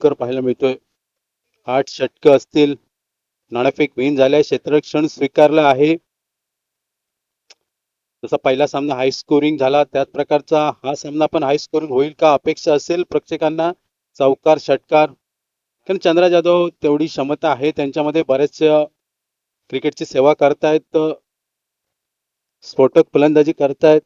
कर पाहायला मिळतोय. 8 षटकं असतील, नाणेफेक विन झाल्या, क्षेत्ररक्षण स्वीकारलं आहे. जसा पहिला सामना हाय स्कोरिंग झाला त्याच प्रकारचा हा सामना पण हाय स्कोरिंग होईल का अपेक्षा असेल प्रेक्षकांना. चौकार षटकार, कारण चंद्रा जाधव तेवढी क्षमता आहे त्यांच्यामध्ये, बरेच क्रिकेटची सेवा करतायत, स्फोटक फलंदाजी करतायत.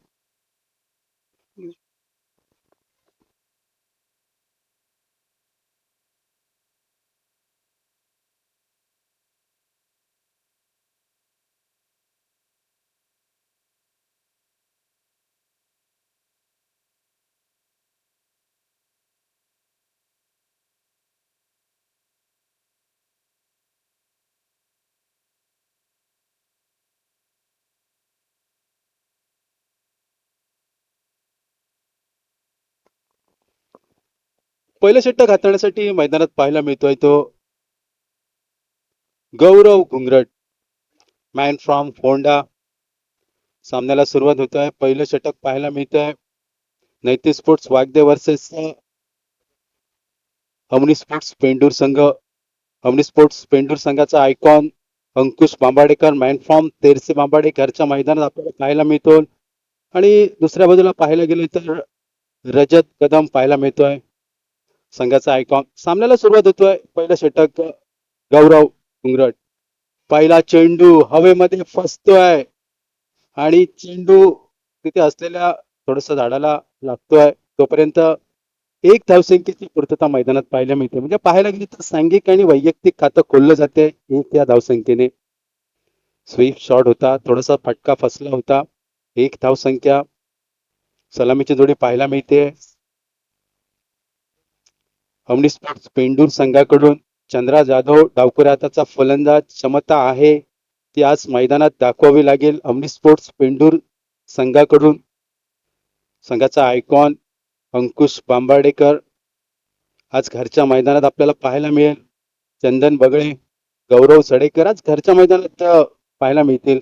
पहिलं षटक हाताळण्यासाठी मैदानात पाहायला मिळतोय तो गौरव घुंगरट, मॅन फ्रॉम फोंडा. सामन्याला सुरुवात होत आहे. पहिलं षटक पाहायला मिळत आहे. नैतिक sports Wagde versus अमनी sports Pendur संघ. अमनी स्पोर्ट्स पेंडूर संघाचा आयकॉन अंकुश बांबाडेकर, मॅन फ्रॉम तेरसे बांबाडे, घरच्या मैदानात आपल्याला पाहायला मिळतो. आणि दुसऱ्या बाजूला पाहायला गेले तर रजत कदम पाहायला मिळतोय, संघाचा आयकॉन. सामन्याला सुरुवात होतोय. पहिलं षटक गौरव घुंगरट. पहिला चेंडू हवेमध्ये फसतोय आणि चेंडू तिथे असलेल्या थोडस झाडाला लागतोय. तोपर्यंत एक धावसंख्येची पूर्तता मैदानात पाहायला मिळते. म्हणजे पाहायला गेली तर सांघिक आणि वैयक्तिक खातं खोललं जाते एक या धावसंख्येने. स्वीप शॉट होता, थोडासा फटका फसला होता. एक धावसंख्या, सलामीची जोडी पाहायला मिळते. अमनी स्पोर्ट्स पेंडूर संघाकडून चंद्रा जाधव डावखुऱ्या हाताचा फलंदाज, क्षमता आहे ती आज मैदानात दाखवावी लागेल अमनी स्पोर्ट्स पेंडूर संघाकडून. संघाचा आयकॉन अंकुश बांबाडेकर आज घरच्या मैदानात आपल्याला पाहायला मिळेल. चंदन बगळे, गौरव सडेकर आज घरच्या मैदानात पाहायला मिळतील.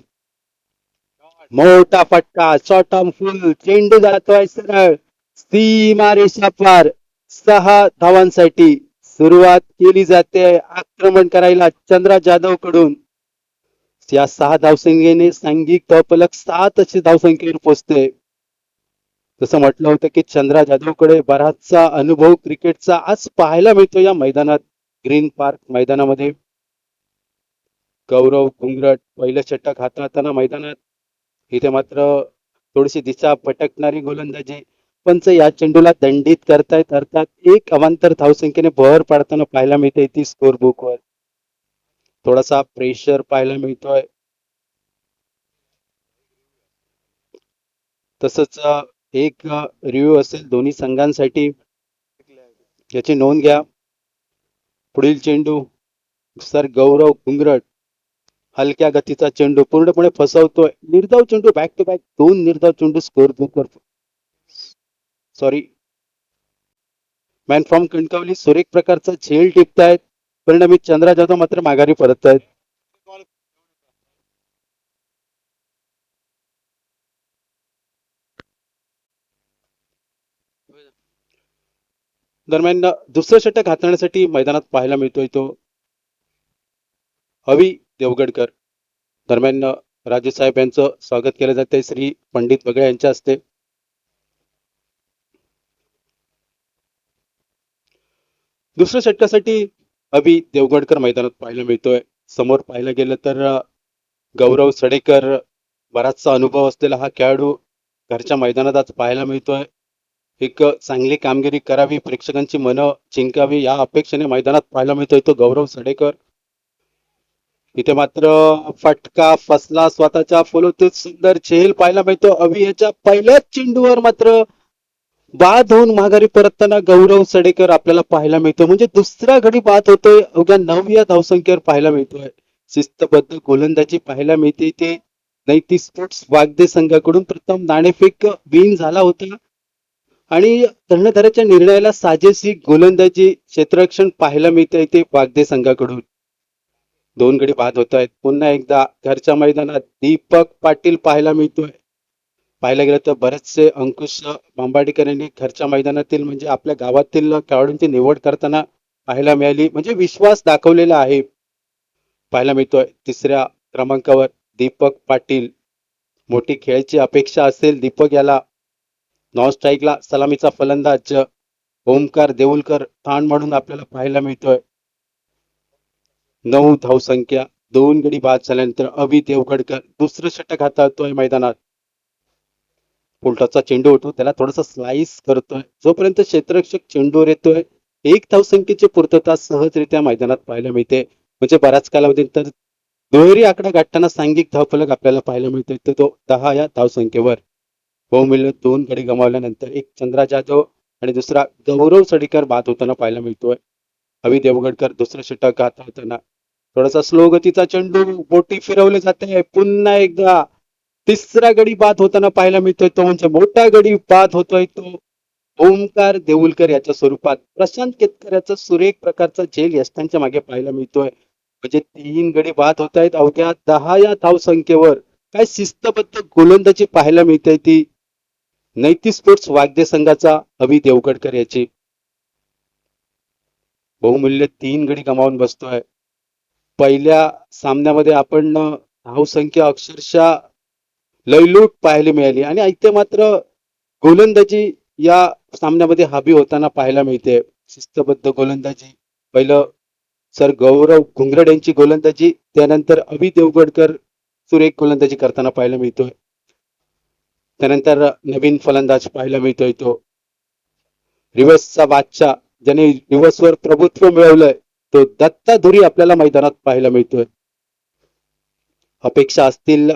मोठा फटका, शॉर्ट ऑन फुल, चेंडू जातोय सरळ सीमा रेषा पार. 6 धावांसाठी सुरुवात केली जाते आक्रमण करायला चंद्रा जाधव कडून. या 6 धावसंख्येने सांघिक धावफलक 7 अशी धावसंख्येवर पोहोचते. जसं म्हटलं होतं की चंद्रा जाधवकडे बराचसा अनुभव क्रिकेटचा आज पाहायला मिळतो या मैदानात, ग्रीन पार्क मैदानामध्ये. गौरव घुंगरट पहिलं षटक हाताळताना मैदानात. इथे मात्र थोडीशी दिशा भटकणारी गोलंदाजी. पंच या चेंडूला दंडित करतायत, अर्थात एक अवांतर धावसंख्येने भर पाडताना पाहायला मिळते ती स्कोर बुक वर. थोडासा प्रेशर पाहायला मिळतोय. तसंच एक रिव्ह्यू असेल दोन्ही संघांसाठी, याची नोंद घ्या. पुढील चेंडू सर गौरव घुंगरट, हलक्या गतीचा चेंडू पूर्णपणे फसवतोय. निर्धाव चेंडू, बॅक टू बॅक 2 निर्धाव चेंडू स्कोर बुकवर. सॉरी, मॅन फ्रॉम कणकवली सुरेख प्रकारचा झेल टिपतायत, परिणामी चंद्रा जाधव मात्र माघारी परत आहेत. दरम्यान दुसरं षटक हाताळण्यासाठी मैदानात पाहायला मिळतोय तो अवी देवगडकर. दरम्यान राजे साहेब यांचं स्वागत केलं जाते श्री पंडित बगळे यांच्या हस्ते. दुसऱ्या षटकासाठी अवी देवगडकर मैदानात पाहायला मिळतोय. समोर पाहायला गेलं तर गौरव सडेकर, बराचसा अनुभव असलेला हा खेळाडू घरच्या मैदानात आज पाहायला मिळतोय. एक चांगली कामगिरी करावी, प्रेक्षकांची मनं जिंकावी या अपेक्षेने मैदानात पाहायला मिळतोय तो गौरव सडेकर. इथे मात्र फटका फसला स्वतःच्या फलवतीत. सुंदर झेल पाहायला मिळतो अवी याच्या पहिल्याच चेंडूवर. मात्र बाद होऊन माघारी परतताना गौरव सडेकर आपल्याला पाहायला मिळतो. म्हणजे दुसरा गडी बाद होतोय, अवघ्या 9 धावसंख्येवर पाहायला मिळतोय. शिस्तबद्ध गोलंदाजी पाहायला मिळते. ते नैतिक स्पोर्ट्स वागदे संघाकडून प्रथम नाणेफेक विन झाला होता आणि कर्णधाराच्या निर्णयाला साजेशी गोलंदाजी, क्षेत्ररक्षण पाहायला मिळते ते वागदे संघाकडून. 2 गडी बाद होत आहेत. पुन्हा एकदा घरच्या मैदानात दीपक पाटील पाहायला मिळतोय. पाहायला गेलं तर बरेचसे अंकुश बांबाडीकर यांनी घरच्या मैदानातील म्हणजे आपल्या गावातील खेळाडूंची निवड करताना पाहायला मिळाली, म्हणजे विश्वास दाखवलेला आहे पाहायला मिळतोय. तिसऱ्या क्रमांकावर दीपक पाटील. मोठी खेळाची अपेक्षा असेल दीपक याला. नॉन स्ट्राईकला सलामीचा फलंदाज ओमकार देऊलकर ठाण म्हणून आपल्याला पाहायला मिळतोय. 9 धावसंख्या, 2 गडी बाद झाल्यानंतर अभि देवगडकर दुसरं षटक हाताळतोय मैदानात. उलटाचा चेंडू होतो, त्याला थोडासा स्लाइस करतोय. जोपर्यंत क्षेत्ररक्षक चेंडूवर येतोय, 1 धावसंख्येची पूर्तता सहजरित्या मैदानात पाहायला मिळते. म्हणजे बऱ्याच कालावधीनंतर दुहेरी आकडा गाठताना सांघिक धावफलक आपल्याला पाहायला मिळतोय, तर तो 10 या धावसंख्येवर. बहुमूल्य 2 गडी गमावल्यानंतर एक चंद्रा जाधव आणि दुसरा गौरव सडीकर बाद होताना पाहायला मिळतोय. अभि देवगडकर दुसरं षटक हाताळताना थोडासा स्लो गतीचा चेंडू, बोटी फिरवले जाते. पुन्हा एकदा तिसरा गडी बाद होताना पाहायला मिळतोय, तो म्हणजे मोठा गडी बाद होतोय तो ओमकार देऊलकर याच्या स्वरूपात. प्रशांत केतकर याचा सुरेख प्रकारचा झेल यष्टांच्या मागे पाहायला मिळतोय. म्हणजे 3 गडी बाद होत आहेत अवघ्या 10 या धावसंख्येवर. काय शिस्तबद्ध गोलंदाजी पाहायला मिळते ती नैतिक स्पोर्ट्स वाद्य संघाचा अभि देवगडकर याची. बहुमूल्य 3 गडी गमावून बसतोय. पहिल्या सामन्यामध्ये आपण धावसंख्या अक्षरशः लयलूट पाहायला मिळाली आणि इथे मात्र गोलंदाजी या सामन्यामध्ये हवी होताना पाहायला मिळते. शिस्तबद्ध गोलंदाजी. पहिलं सर गौरव घुंगरड यांची गोलंदाजी, त्यानंतर अभि देवगडकर सुरेख गोलंदाजी करताना पाहायला मिळतोय. त्यानंतर नवीन फलंदाज पाहायला मिळतोय तो रिव्हर्सचा बादशाह, ज्याने रिव्हर्सवर प्रभुत्व मिळवलंय, तो दत्ता धुरी आपल्याला मैदानात पाहायला मिळतोय. अपेक्षा असतील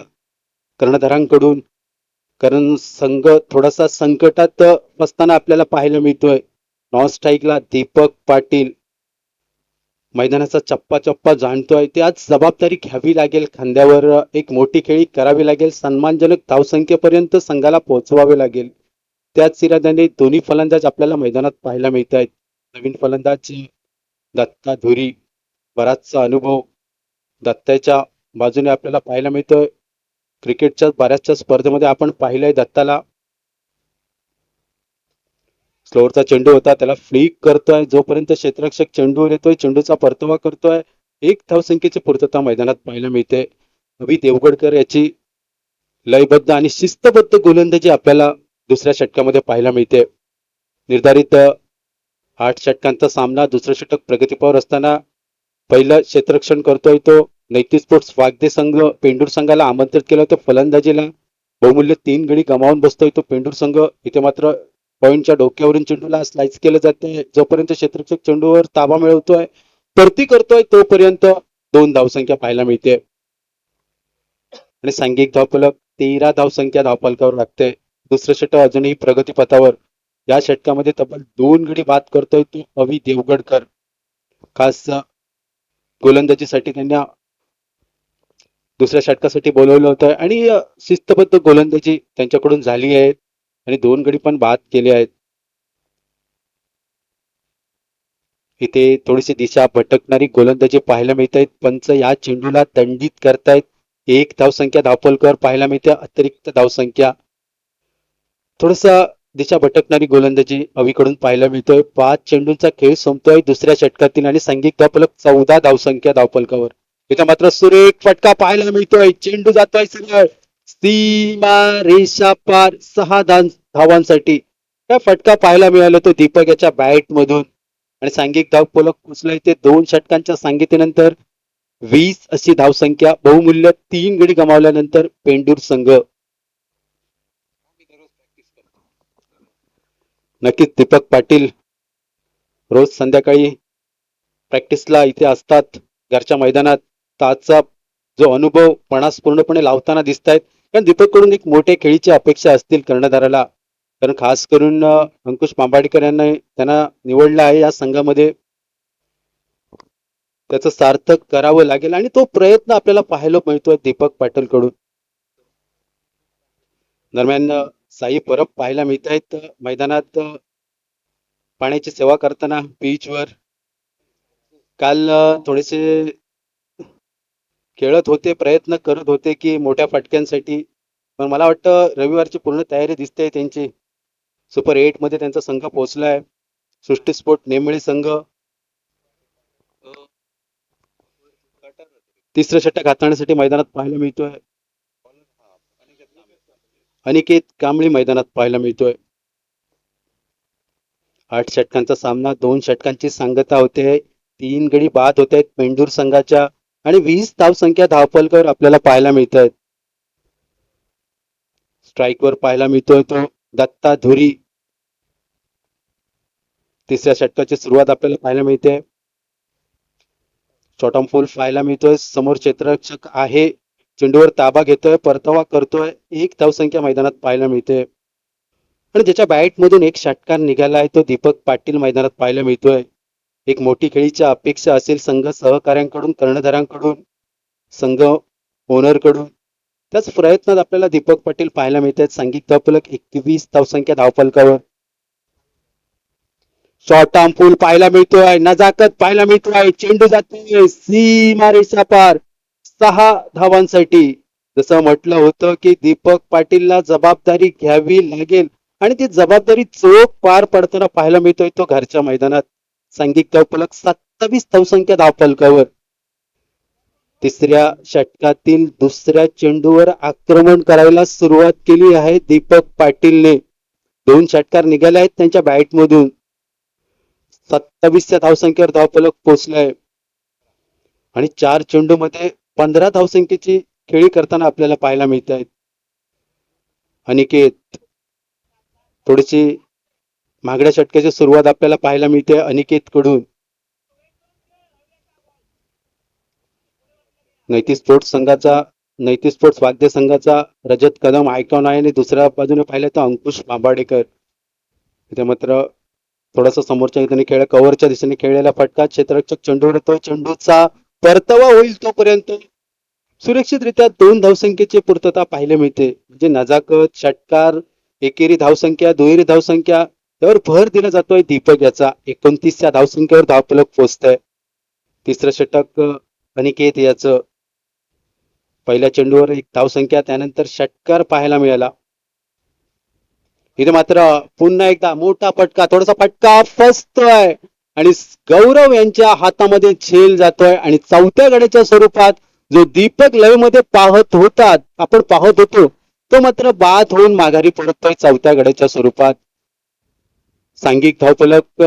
कर्णधारांकडून, कारण संघ थोडासा संकटात बसताना आपल्याला पाहायला मिळतोय. नॉन स्ट्राईकला दीपक पाटील मैदानाचा चप्पा चप्पा जाणतोय. ते आज जबाबदारी घ्यावी लागेल खांद्यावर, एक मोठी खेळी करावी लागेल, सन्मानजनक धावसंख्येपर्यंत संघाला पोहोचवावे लागेल. त्याच इराद्याने दोन्ही फलंदाज आपल्याला मैदानात पाहायला मिळत आहेत. नवीन फलंदाज दत्ता धुरी, बराचसा अनुभव दत्ताच्या बाजूने आपल्याला पाहायला मिळतोय. क्रिकेटच्या बऱ्याचशा स्पर्धेमध्ये आपण पाहिलंय दत्ताला. स्लोअरचा चेंडू होता, त्याला फ्लिक करतोय. जोपर्यंत क्षेत्ररक्षक चेंडूवर येतोय, चेंडूचा परतवा करतोय. 1 धावसंख्येची पूर्तता मैदानात पाहायला मिळते. अभि देवगडकर याची लयबद्ध आणि शिस्तबद्ध गोलंदाजी आपल्याला दुसऱ्या षटकामध्ये पाहायला मिळते. निर्धारित 8 षटकांचा सामना, दुसरं षटक प्रगतीपथावर असताना पहिलं क्षेत्ररक्षण करतोय तो नैतिक स्पोर्ट्स वाद्य संघ. पेंडूर संघाला आमंत्रित केलं होतं फलंदाजीला. बहुमूल्य 3 गडी गमावून बसतोय तो पेंडूर संघ. इथे मात्र पॉइंटच्या डोक्यावरून चेंडूला स्लाइस केलं जाते. जोपर्यंत क्षेत्ररक्षक चेंडूवर ताबा मिळवतोय, परती करतोय, तोपर्यंत 2 धावसंख्या पाहायला मिळते आणि सांघिक धावफलक 13 धावसंख्या धावफलकावर लागते. दुसरं षटक अजूनही प्रगतीपथावर. या षटकामध्ये तब्बल 2 गडी बाद करतोय तो अभि देवगडकर. खास गोलंदाजीसाठी त्यांना दुसऱ्या षटकासाठी बोलवलं होतं आणि शिस्तबद्ध गोलंदाजी त्यांच्याकडून झाली आहे आणि 2 गडी पण बाद केले आहेत. इथे थोडीशी दिशा भटकणारी गोलंदाजी पाहायला मिळत आहेत. पंच या चेंडूला दंडित करतायत. 1 धावसंख्या धावफलकावर पाहायला मिळते, अतिरिक्त धावसंख्या. थोडसा दिशा भटकणारी गोलंदाजी अवीकडून पाहायला मिळतोय. 5 चेंडूंचा खेळ संपतोय दुसऱ्या षटकातील आणि सांघिक धावफलक 14 धावसंख्या धावफलकावर. इथं मात्र सुरेख फटका पाहायला मिळतोय. चेंडू जातोय सरळ सीमा रेषा पार 6 धावांसाठी. काय फटका पाहायला मिळाला तो दीपक याच्या बॅट मधून आणि सांघिक धावफलक पोचलाय ते 2 षटकांच्या सांगितेनंतर 20 अशी धावसंख्या. बहुमूल्य 3 गडी गमावल्यानंतर पेंडूर संघ. नक्कीच दीपक पाटील रोज संध्याकाळी प्रॅक्टिसला इथे असतात घरच्या मैदानात. त्याचा जो अनुभव पणास पूर्णपणे लावताना दिसत आहेत. कारण दीपक कडून एक मोठ्या खेळीची अपेक्षा असतील कर्णधाराला, कारण खास करून अंकुश मांबाडकर यांना त्यांना निवडलं आहे या संघामध्ये. त्याचं सार्थक करावं लागेल आणि तो प्रयत्न आपल्याला पाहायला मिळतोय दीपक पाटील कडून. दरम्यान साई परब पाहायला मिळत आहेत मैदानात पाण्याची सेवा करताना बीचवर. काल थोडेसे खेळत होते, प्रयत्न करत होते की मोठ्या फटक्यांसाठी, पण मला वाटतं रविवारची पूर्ण तयारी दिसते त्यांची. सुपर 8 मध्ये त्यांचा संघ पोहोचलाय. सृष्टी स्पोर्ट नेमळी संघ. तिसरं षटक हाताळण्यासाठी मैदानात पाहायला मिळतोय अनिकेत कांबळी मैदानात पाहायला मिळतोय. 8 षटकांचा सामना, 2 षटकांची सांगता होते, 3 गडी बाद होत आहेत पेंडूर संघाच्या आणि 20 धावसंख्या धावफलकावर आपल्याला पाहायला मिळत आहेत. स्ट्राईकवर पाहायला मिळतोय तो दत्ता धुरी. तिसऱ्या षटकाची सुरुवात आपल्याला पाहायला मिळते. शॉर्ट ऑन फुल पाहायला मिळतोय. समोर क्षेत्ररक्षक आहे, चेंडूवर ताबा घेतोय, परतावा करतोय. 1 धावसंख्या मैदानात पाहायला मिळते आणि ज्याच्या बॅट मधून एक षटकार निघाला आहे तो दीपक पाटील मैदानात पाहायला मिळतोय. एक मोठी खेळीची अपेक्षा असेल संघ सहकाऱ्यांकडून, कर्णधारांकडून, संघ ओनरकडून. त्याच प्रयत्नात आपल्याला दीपक पाटील पाहायला मिळत आहेत. सांघिक धावफलक 21 धावसंख्या धावफलकावर. शॉर्ट आर्म फुल पाहायला मिळतोय, नजाकत पाहायला मिळतोय, चेंडू जातोय सीमारेषा पार 6 धावांसाठी. जसं म्हटलं होतं की दीपक पाटीलला जबाबदारी घ्यावी लागेल आणि ती जबाबदारी चोख पार पडताना पाहायला मिळतोय तो घरच्या मैदानात. सांघिक धावफलक 27 धावसंख्या धावफलकावर. तिसऱ्या षटकातील दुसऱ्या चेंडूवर आक्रमण करायला सुरुवात केली आहे दीपक पाटीलने. 2 षटकार निघाले आहेत त्यांच्या बॅटमधून. 27 धावसंख्येवर धावफलक पोहोचलाय आणि 4 चेंडू मध्ये 15 धावसंख्येची खेळी करताना आपल्याला पाहायला मिळत आहेत. अनिकेत, थोडीशी मागड्या षटकाची सुरुवात आपल्याला पाहायला मिळते अनिकेत कडून. नैतिक स्पोर्ट्स वाद्य संघाचा रजत कदम आयकॉन आहे आणि दुसऱ्या बाजूने पाहिलं तर अंकुश मांबाडेकर. इथे मात्र थोडासा समोरच्या दिशेने खेळ, कव्हरच्या दिशेने खेळलेला फटका, क्षेत्ररक्षक चेंडूवर येतो, चेंडूचा परतावा होईल तोपर्यंत सुरक्षितरित्या 2 धावसंख्येची पूर्तता पाहायला मिळते. म्हणजे नजाकत, षटकार, एकेरी धावसंख्या, दुहेरी धावसंख्या यावर भर दिला जातोय दीपक याचा. 29 धावसंख्येवर धावफलक पोहोचतंय. तिसरं षटक अनिकेत याचं. पहिल्या चेंडूवर 1 धावसंख्या, त्यानंतर षटकार पाहायला मिळाला. इथे मात्र पुन्हा एकदा मोठा फटका, थोडासा फटका फसतोय आणि गौरव यांच्या हातामध्ये झेल जातोय आणि चौथ्या गड्याच्या स्वरूपात जो दीपक लय मध्ये आपण पाहत होतो तो मात्र बाद होऊन माघारी पडतोय चौथ्या गड्याच्या स्वरूपात. सांघिक धावफलक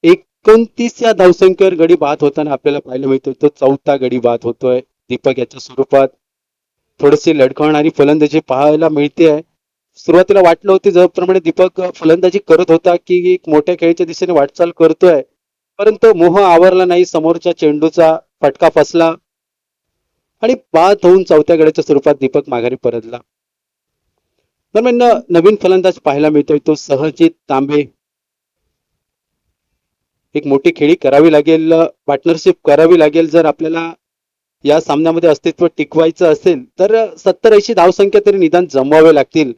29 धावसंख्येवर गडी बाद होताना आपल्याला पाहायला मिळतोय तो चौथा गडी बाद होतोय दीपक याच्या स्वरूपात. थोडीशी लढखवणारी फलंदाजी पाहायला मिळते. सुरुवातीला वाटलं होतं ज्याप्रमाणे दीपक फलंदाजी करत होता की एक मोठ्या खेळीच्या दिशेने वाटचाल करतोय, परंतु मोह आवरला नाही. समोरच्या चेंडूचा फटका फसला आणि बाद होऊन चौथ्या गड्याच्या स्वरूपात दीपक माघारी परतला. दरम्यान नवीन फलंदाज पाहायला मिळतोय तो सहजित तांबे. एक मोठी खेळी करावी लागेल, पार्टनरशिप करावी लागेल जर आपल्याला या सामन्यामध्ये अस्तित्व टिकवायचं असेल तर 70-80 धावसंख्या तरी निदान जमवावे लागतील.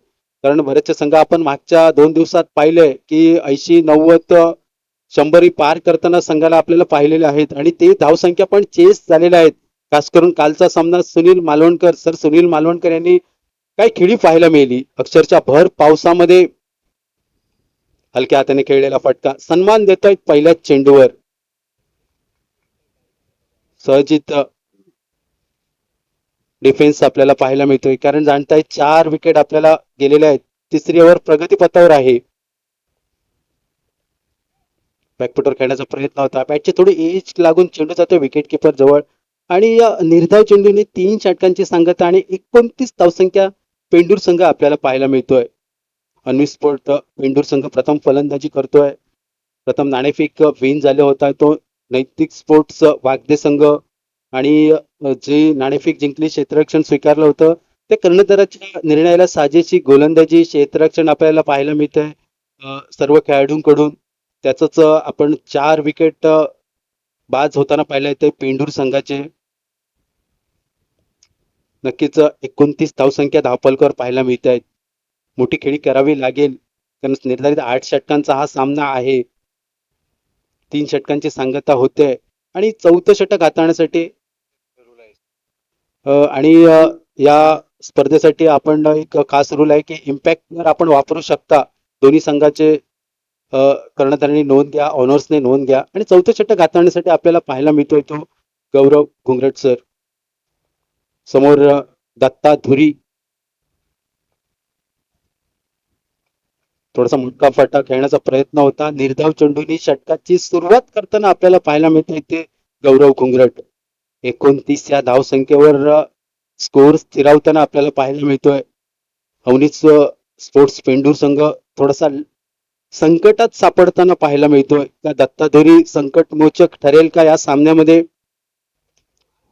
कारण बरेचसे संघ आपण मागच्या 2 दिवसात पाहिले की 80-90 100 पार करताना संघाला आपल्याला पाहिलेले आहेत आणि ते धावसंख्या पण चेस झालेल्या आहेत. खास करून कालचा सामना सुनील मालवणकर यांनी काय खेळी पाहायला मिळाली. अक्षरशः भर पावसामध्ये हलक्या हाताने खेळलेला फटका, सन्मान देतोय पहिल्याच चेंडूवर. सहजित डिफेन्स आपल्याला पाहायला मिळतोय कारण जाणताय 4 विकेट आपल्याला गेलेल्या आहेत. तिसरी ओव्हर प्रगतीपथावर आहे. बॅकफुटवर खेळण्याचा प्रयत्न होता, बॅटची थोडी एज लागून चेंडू जातो विकेट किपर जवळ आणि या निर्धाव चेंडूने 3 षटकांची सांगता आणि 29 धावसंख्या पेंडूर संघ आपल्याला पाहायला मिळतोय. अनविस्फोट पेंडूर संघ प्रथम फलंदाजी करतोय. प्रथम नाणेफेक विन झाले होता तो नैतिक स्पोर्ट्स वाद्य संघ आणि जे नाणेफेक जिंकली, क्षेत्ररक्षण स्वीकारलं होतं, त्या कर्णधाराच्या निर्णयाला साजेशी गोलंदाजी, क्षेत्ररक्षण आपल्याला पाहायला मिळतंय सर्व खेळाडूंकडून. त्याच आपण 4 विकेट बाद होताना पाहिलं येते पेंडूर संघाचे. नक्कीच 29 धावसंख्या धावफलकावर पाहायला मिळत आहेत. मोठी खेळी करावी लागेल कारण निर्धारित 8 षटकांचा हा सामना आहे. 3 षटकांची सांगता होते आणि चौथं षटक हाताळण्यासाठी आणि या स्पर्धेसाठी आपण एक खास रूल आहे की इम्पॅक्ट आपण वापरू शकता. दोन्ही संघाचे कर्णधारांनी नोंद घ्या, ऑनर्सने नोंद घ्या आणि चौथं षटक हाताळण्यासाठी आपल्याला पाहायला मिळतोय तो गौरव घुंगरट सर. समोर दत्ता धुरी, थोडासा मुटका फटा खेळण्याचा प्रयत्न होता. निर्धाव चेंडूनी षटकाची सुरुवात करताना आपल्याला पाहायला मिळते ते गौरव घुंगरट 29 या धावसंख्येवर स्कोर स्थिरावताना आपल्याला पाहायला मिळतोय. अवनीच स्पोर्ट्स पेंडूर संघ थोडासा संकटात सापडताना पाहायला मिळतोय. त्या दत्ताधुरी संकटमोचक ठरेल का या सामन्यामध्ये?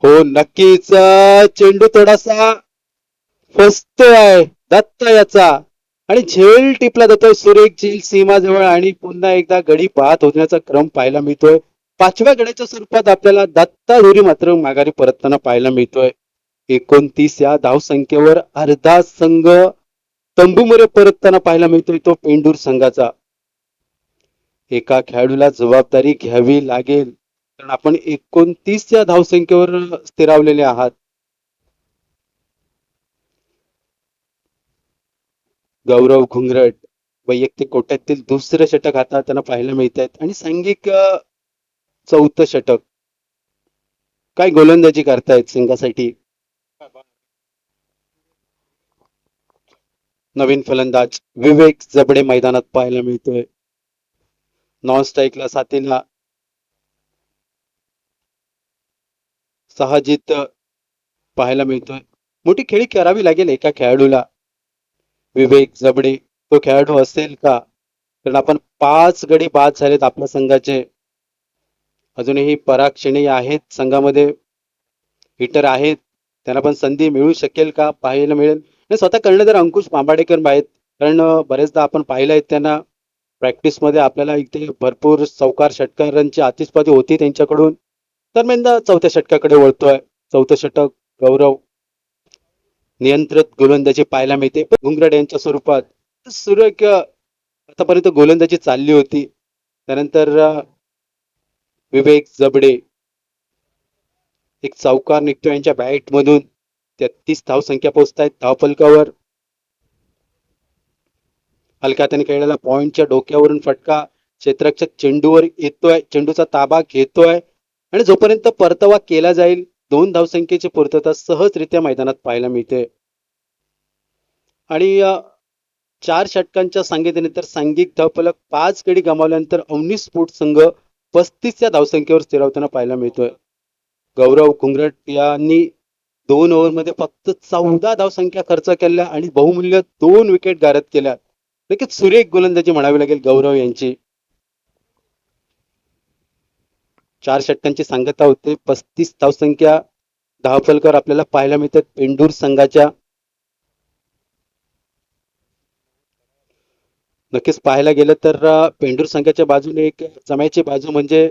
हो नक्कीच. चेंडू थोडासा फसतोय दत्ता याचा आणि झेल टिपला जातोय सुरेख झेल सीमाजवळ आणि पुन्हा एकदा गडी बाद होण्याचा क्रम पाहायला मिळतोय. 5व्या गड्याच्या स्वरूपात आपल्याला दत्ताधुरी मात्र माघारी परतताना पाहायला मिळतोय. 29 या धावसंख्येवर अर्धा संघ तंबूमध्ये परतताना पाहायला मिळतोय तो पेंडूर संघाचा. एका खेळाडूला जबाबदारी घ्यावी लागेल कारण आपण 29 या धावसंख्येवर स्थिरावलेले आहात. गौरव घुंगरट वैयक्तिक कोट्यातील दुसरं षटक हाताळताना पाहायला मिळत आहेत आणि सांघिक चौथं षटक. काय गोलंदाजी करतायत संघासाठी नवीन फलंदाज विवेक जबडे मैदानात पाहायला मिळतोय. नॉन स्ट्राईकला साथीला साहजित पाहायला मिळतोय. मोठी खेळी करावी लागेल एका खेळाडूला. विवेक जबडे तो खेळाडू असेल का? कारण आपण 5 गडी बाद झालेत आपल्या संघाचे. अजूनही पराग शेणे आहेत संघामध्ये, हिटर आहेत, त्यांना पण संधी मिळू शकेल का पाहायला मिळेल. आणि स्वतः कर्णधार अंकुश पांबाडेकर आहेत कारण बरेचदा आपण पाहिलंय त्यांना प्रॅक्टिस मध्ये आपल्याला इथे भरपूर चौकार षटकारांची आतिषबाजी होती त्यांच्याकडून. दरम्यान चौथ्या षटकाकडे वळतोय. चौथं षटक गौरव नियंत्रित गोलंदाजी पाहायला मिळते घुंगरट यांच्या स्वरूपात. सुरेख आतापर्यंत गोलंदाजी चालली होती. त्यानंतर विवेक जबडे एक चौकार निघतो यांच्या बॅट मधून. 33 धावसंख्या पोहोचतायत धावफलकावर. हलक्या हाताने खेळलेला पॉइंटच्या डोक्यावरून फटका क्षेत्ररक्षक चेंडूवर येतोय, चेंडूचा ताबा घेतोय आणि जोपर्यंत परतावा केला जाईल 2 धावसंख्येची पूर्तता सहजरित्या मैदानात पाहायला मिळते. आणि 4 षटकांच्या सांगितल्यानंतर सांघिक धावफलक 5 गडी गमावल्यानंतर अवनी स्पोर्ट्स संघ 35 या धावसंख्येवर स्थिरावताना पाहायला मिळतोय. गौरव घुंगरट यांनी 2 ओव्हरमध्ये फक्त 14 धावसंख्या खर्च केल्या आणि बहुमूल्य 2 विकेट गारद केल्या. नक्कीच सुरेख गोलंदाजी म्हणावी लागेल गौरव यांची. 4 षटकांची सांगता होते. 35 धावसंख्या धावफलकावर आपल्याला पाहायला मिळतात पेंडूर संघाच्या. नक्कीच पाहायला गेलं तर पेंडूर संघाच्या बाजूने एक जमायची बाजू म्हणजे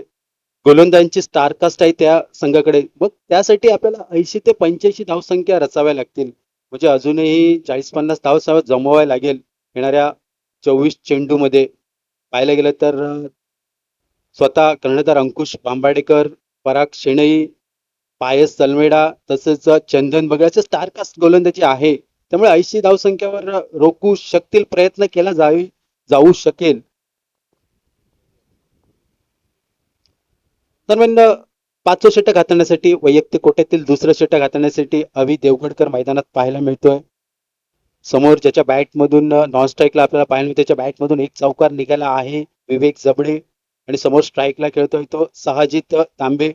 गोलंदाजांची स्टारकास्ट आहे त्या संघाकडे. मग त्यासाठी आपल्याला 80 ते 85 धावसंख्या रचाव्या लागतील. म्हणजे अजूनही 40-50 धाव जमवायला लागेल येणाऱ्या 24 चेंडू मध्ये. पाहायला गेलं तर स्वतः कर्णधार अंकुश बांबाडेकर, पराग शेणई, पायस सलमेडा तसेच चंदन बगळ्याचे स्टारकास्ट गोलंदाजी आहे. त्यामुळे 80 धावसंख्यावर रोखू शकतील, प्रयत्न केला जाऊ शकेल. दरम्यान 5वं षटक हाताळण्यासाठी वैयक्तिक कोट्यातील दुसरं षटक हाताळण्यासाठी अभि देवगडकर मैदानात पाहायला मिळतोय. समोर ज्याच्या बॅट मधून नॉन स्ट्राईकला आपल्याला पाहायला मिळतो त्याच्या बॅट मधून एक चौकार निघाला आहे विवेक जबडे आणि समोर स्ट्राईकला खेळतोय तो साहजित तांबे.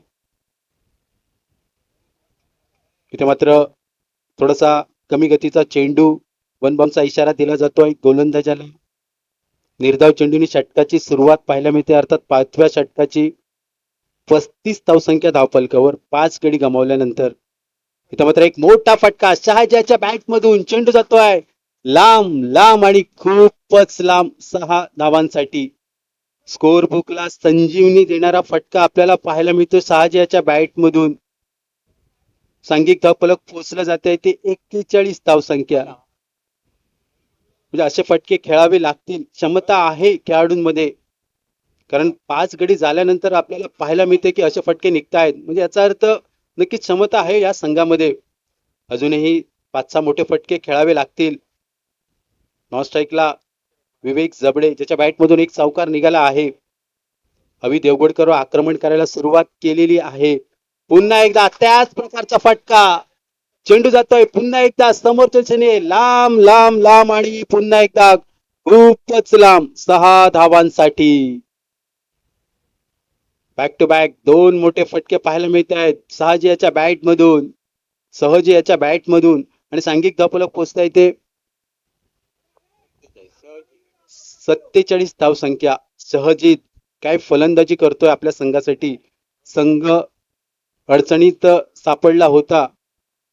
इथे मात्र थोडासा कमी गतीचा चेंडू, वन बाउंसचा इशारा दिला जातोय गोलंदाजाला. निर्धाव चेंडूनी षटकाची सुरुवात पाहायला मिळते, अर्थात 5व्या षटकाची. 35 धावसंख्या धावफलकावर 5 गडी गमावल्यानंतर. इथं मात्र एक मोठा फटका शहाजाच्या बॅट मधून, चेंडू जातोय लांब लांब आणि खूपच लांब 6 धावांसाठी. स्कोर बुकला संजीवनी देणारा फटका आपल्याला पाहायला मिळतो शहाजाच्या बॅट मधून. सांघिक धावफलक पोहोचलं जाते ते 41 धावसंख्या. म्हणजे असे फटके खेळावे लागतील, क्षमता आहे खेळाडूंमध्ये. कारण 5 गडी झाल्यानंतर आपल्याला पाहायला मिळते की असे फटके निघतायत, म्हणजे याचा अर्थ नक्कीच क्षमता आहे या संघामध्ये. अजूनही 5-6 मोठे फटके खेळावे लागतील. नॉन स्ट्राईकला विवेक जबडे ज्याच्या बॅट मधून एक चौकार निघाला आहे. अभि देवगडकर आक्रमण करायला सुरुवात केलेली आहे. पुन्हा एकदा त्याच प्रकारचा फटका चेंडू जातोय पुन्हा एकदा समोरच्या दिशेने लांब लांब लांब आणि पुन्हा एकदा खूपच लांब 6 धावांसाठी. बॅक टू बॅक दोन मोठे फटके पाहायला मिळत आहेत सहजी याच्या बॅट मधून आणि सांघिक धावफलक पोहोचता येते 47 धावसंख्या. सहजीत काय फलंदाजी करतोय आपल्या संघासाठी. संघ अडचणीत सापडला होता,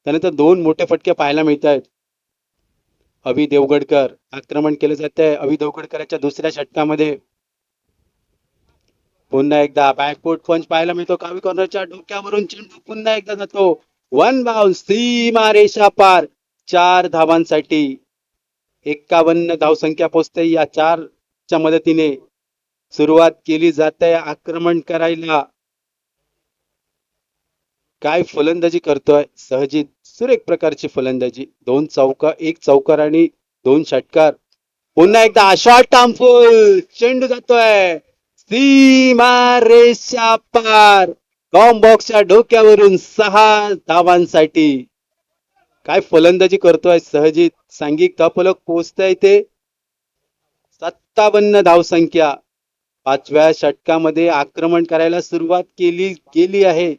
त्यानंतर दोन मोठे फटके पाहायला मिळत आहेत. अभि देवगडकर आक्रमण केलं जात आहे. अभि देवगडकरच्या दुसऱ्या षटकामध्ये पुन्हा एकदा बॅकफूट पंच पाहायला मिळतो. कावी कॉर्नरच्या डोक्यावरून चेंडू पुन्हा एकदा जातो. वन बाउन्स सीमा रेषा पार 4 धावांसाठी. 51 धावसंख्या पोहोचते. या 4च्या मदतीने सुरुवात केली जाते आक्रमण करायला. काय फलंदाजी करतोय सहजित, सुरेख प्रकारची फलंदाजी. 2 चौकार, 1 चौकार आणि 2 षटकार. पुन्हा एकदा शॉर्ट टर्म फुल चेंडू जातोय सीमा रेषा पार. कॉम बॉक्सच्या डोक्यावरून 6 धावांसाठी. काय फलंदाजी करतोय सहजित. सांघिक धावफलक पोहोचता येते 57 धावसंख्या. 5व्या षटकामध्ये आक्रमण करायला सुरुवात केली आहे.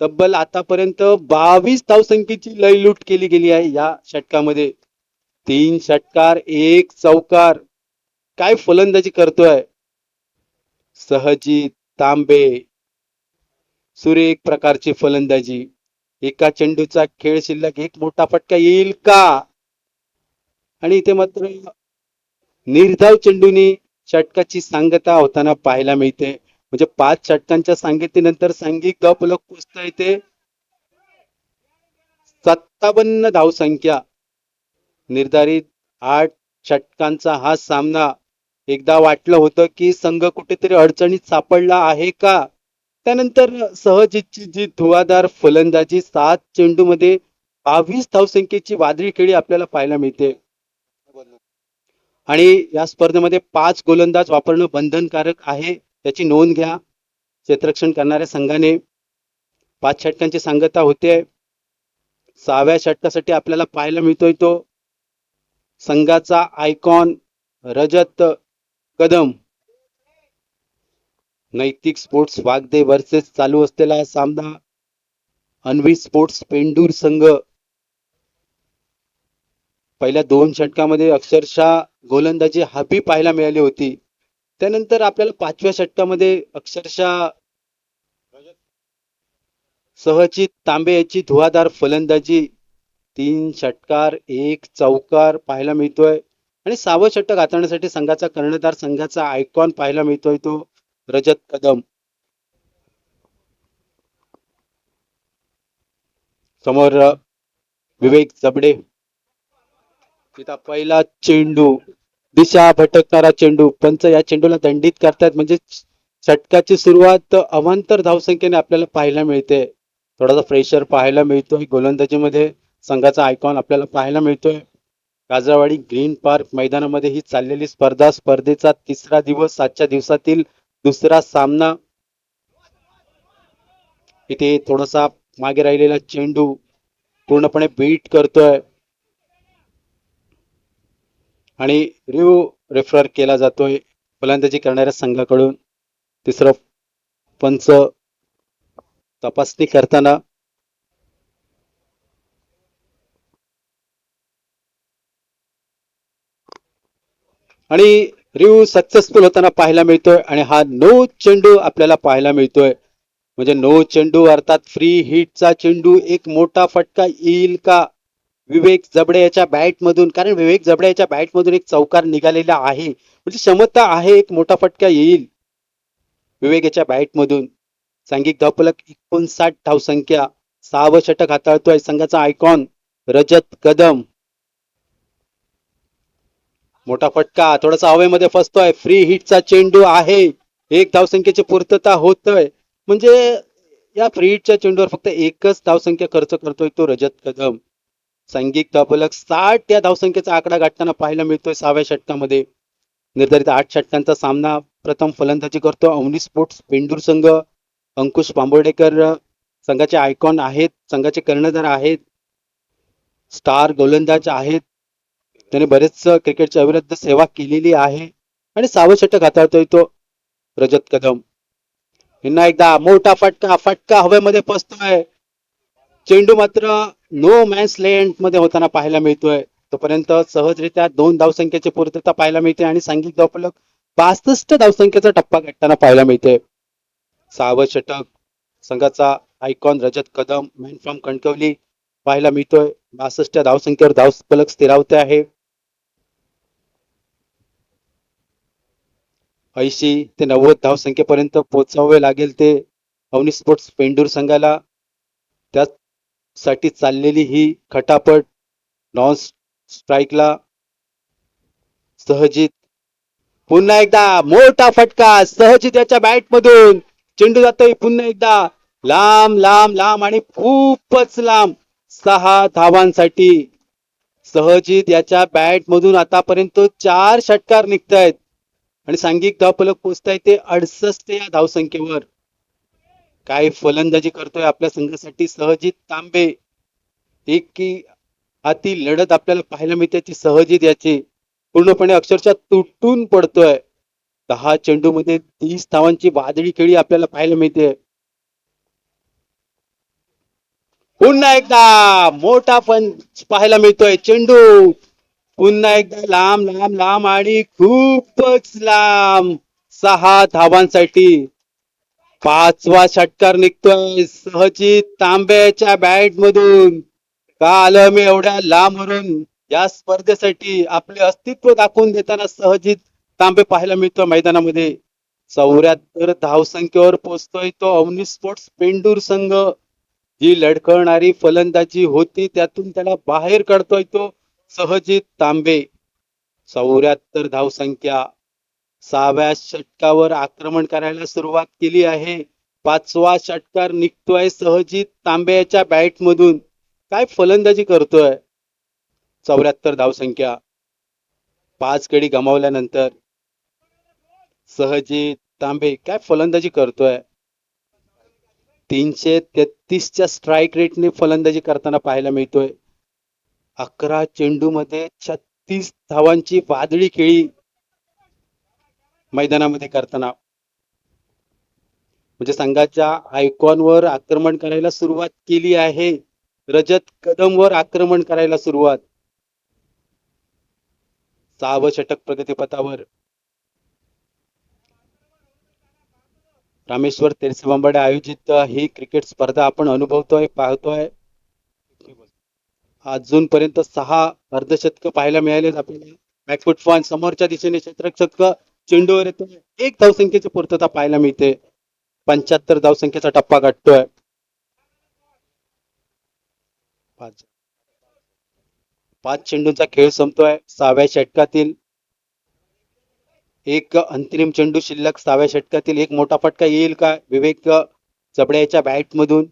तब्बल आतापर्यंत 22 धावसंख्येची लयलूट केली गेली आहे या षटकामध्ये. 3 षटकार, 1 चौकार. काय फलंदाजी करतोय सहजित तांबे. सुरेख प्रकारची फलंदाजी. एका चेंडूचा खेळ शिल्लक, एक मोठा फटका येईल का. आणि इथे मात्र निर्धाव चेंडूनी षटकाची सांगता होताना पाहायला मिळते. म्हणजे 5 षटकांच्या सांगतेनंतर सांघिक धावफलक पोहोचता येते 57 धावसंख्या. निर्धारित 8 षटकांचा हा सामना. एकदा वाटलं होतं की संघ कुठेतरी अडचणीत सापडला आहे का. त्यानंतर सहजीतची जी धुवाधार फलंदाजी, 7 चेंडू मध्ये 22 धावसंख्येची वादळी खेळी आपल्याला पाहायला मिळते. आणि या स्पर्धेमध्ये 5 गोलंदाज वापरणं बंधनकारक आहे, त्याची नोंद घ्या. क्षेत्ररक्षण करणाऱ्या संघाने 5 षटकांची सांगता होते. 6व्या षटकासाठी आपल्याला पाहायला मिळतोय तो संघाचा आयकॉन रजत कदम. नैतिक स्पोर्ट्स वागदे वर्सेस चालू असलेला सामना. अन्वी स्पोर्ट्स पेंडूर संघ. पहिल्या 2 षटकामध्ये अक्षरशः गोलंदाजी हवी पाहायला मिळाली होती. त्यानंतर आपल्याला 5व्या षटकामध्ये अक्षरशः सहजित तांबे याची धुवाधार फलंदाजी. 3 षटकार, 1 चौकार पाहायला मिळतोय. आणि 6वं षटक हाताळण्यासाठी संघाचा कर्णधार, संघाचा आयकॉन पाहायला मिळतोय तो रजत कदम. समोर विवेक जबडे. तिथं पहिला चेंडू, दिशा भटकणारा चेंडू. पंच या चेंडूला दंडित करतात. म्हणजे षटकाची सुरुवात अवांतर धावसंख्येने आपल्याला पाहायला मिळते. थोडासा प्रेशर पाहायला मिळतोय गोलंदाजीमध्ये. संघाचा आयकॉन आपल्याला पाहायला मिळतोय. काजळवाडी ग्रीन पार्क मैदानामध्ये ही चाललेली स्पर्धा. स्पर्धेचा 3रा दिवस, 7च्या दिवसातील 2रा सामना. इथे थोडासा मागे राहिलेला चेंडू पूर्णपणे बीट करतोय आणि रेफर केला जातोय फलंदाजी करणाऱ्या संघाकडून. 3रं पंच तपासणी करताना. आणि सक्सेसफुल होताना पाहायला मिळतोय. आणि हा नो चेंडू आपल्याला पाहायला मिळतोय. म्हणजे नो चेंडू अर्थात फ्री हिटचा चेंडू. एक मोठा फटका येईल का विवेक जबडे याच्या बॅट मधून. कारण विवेक जबडे याच्या बॅट मधून एक चौकार निघालेला आहे. म्हणजे क्षमता आहे एक मोठा फटका येईल विवेक याच्या बॅट मधून. सांघिक धावफलक 59 धावसंख्या. 6वं षटक हाताळतोय संघाचा आयकॉन रजत कदम. मोठा फटका थोडासा हवेमध्ये फसतोय. फ्री हिटचा चेंडू आहे. 1 धावसंख्येची पूर्तता होतोय. म्हणजे या फ्री हिटच्या चेंडूवर फक्त 1च धावसंख्या खर्च करतोय तो रजत कदम. सांघिक धावफलक 60 या धावसंख्येचा आकडा गाठताना पाहायला मिळतोय 6व्या षटकामध्ये. निर्धारित 8 षटकांचा सामना. प्रथम फलंदाजी करतो अवनी स्पोर्ट्स पेंडूर संघ. अंकुश बांबोर्डेकर संघाचे आयकॉन आहेत, संघाचे कर्णधार आहेत. स्टार गोलंदाज आहेत. त्याने बरेच क्रिकेटच्या अविरत सेवा केलेली आहे आणि 6वं षटक हाताळतोय तो रजत कदम. पुन्हा एकदा मोठा फटका, फटका हवेमध्ये पोचतोय. चेंडू मात्र नो मॅन्स लँड मध्ये होताना पाहायला मिळतोय. तोपर्यंत सहजरित्या 2 धावसंख्येची पूर्तता पाहायला मिळते आणि सांघिक धावफलक 62 धावसंख्येचा टप्पा गाठताना पाहायला मिळते. 6वं षटक संघाचा icon Rajat Kadam man from Kankavli पाहायला मिळतोय. 62 धावसंख्येवर धावफलक स्थिरावते आहे. 80 ते 90 धावसंख्येपर्यंत पोहोचावे लागेल ते अवनी स्पोर्ट्स पेंडूर संघाला. त्यासाठी चाललेली ही खटापट नॉन स्ट्राईकला सहजित पुन्हा एकदा मोठा फटका सहजित याच्या बॅट मधून चेंडू जातोय पुन्हा एकदा लांब लांब लांब आणि खूपच लांब 6 धावांसाठी सहजित याच्या बॅट मधून आतापर्यंत 4 षटकार निघतायत आणि सांघिक धावफलक पोहोचताय ते 68 या धावसंख्येवर. काय फलंदाजी करतोय आपल्या संघासाठी सहजित तांबे. एक की आतील लढत आपल्याला पाहायला मिळते ती सहजित याची पूर्णपणे अक्षरशः तुटून पडतोय. 10 चेंडू मध्ये 30 धावांची वादळी खेळी आपल्याला पाहायला मिळते. पुन्हा एकदा मोठा पंच पाहायला मिळतोय. चेंडू पुन्हा एकदा लांब लांब लांब आणि खूपच लांब 6 धावांसाठी 5वा षटकार निघतोय सहजित तांब्याच्या बॅट मधून. का आलं मी एवढ्या लांब वरून या स्पर्धेसाठी आपले अस्तित्व दाखवून देताना सहजित तांबे पाहायला मिळतो मैदानामध्ये. 74 धावसंख्येवर पोहोचतोय तो अवनी स्पोर्ट्स पेंडूर संघ. जी लढखळणारी फलंदाजी होती त्यातून त्याला बाहेर काढतोय तो सहजित तांबे. 74 धावसंख्या 6व्या षटकावर आक्रमण करायला सुरुवात केली आहे. 5वा षटकार निघतोय सहजित तांब्याच्या बॅट मधून. काय फलंदाजी करतोय. 74 धावसंख्या 5 गडी गमावल्यानंतर सहजित तांबे काय फलंदाजी करतोय. 333च्या स्ट्राईक रेटने फलंदाजी करताना पाहायला मिळतोय. 11 चेंडू मध्ये 36 धावांची वादळी खेळी मैदानामध्ये करताना म्हणजे संघाच्या आयकॉनवर आक्रमण करायला सुरुवात केली आहे. रजत कदमवर आक्रमण करायला सुरुवात. 6वं षटक प्रगतीपथावर. रामेश्वर तेरसेवांबडे आयोजित ही क्रिकेट स्पर्धा आपण अनुभवतोय पाहतोय. अजूनपर्यंत 6 अर्धशतक पाहायला मिळालेत आपल्याला. बॅकफुट फॉन समोरच्या दिशेने क्षेत्ररक्षक चेंडूवर येतो. 1 धावसंख्येची पूर्तता पाहायला मिळते. 75 धावसंख्येचा टप्पा गाठतोय. 5 चेंडूंचा खेळ संपतोय 6व्या षटकातील. एक अंतिम चेंडू शिल्लक 6व्या षटकातील. एक मोठा फटका येईल का विवेक चबड्याच्या बॅट मधून.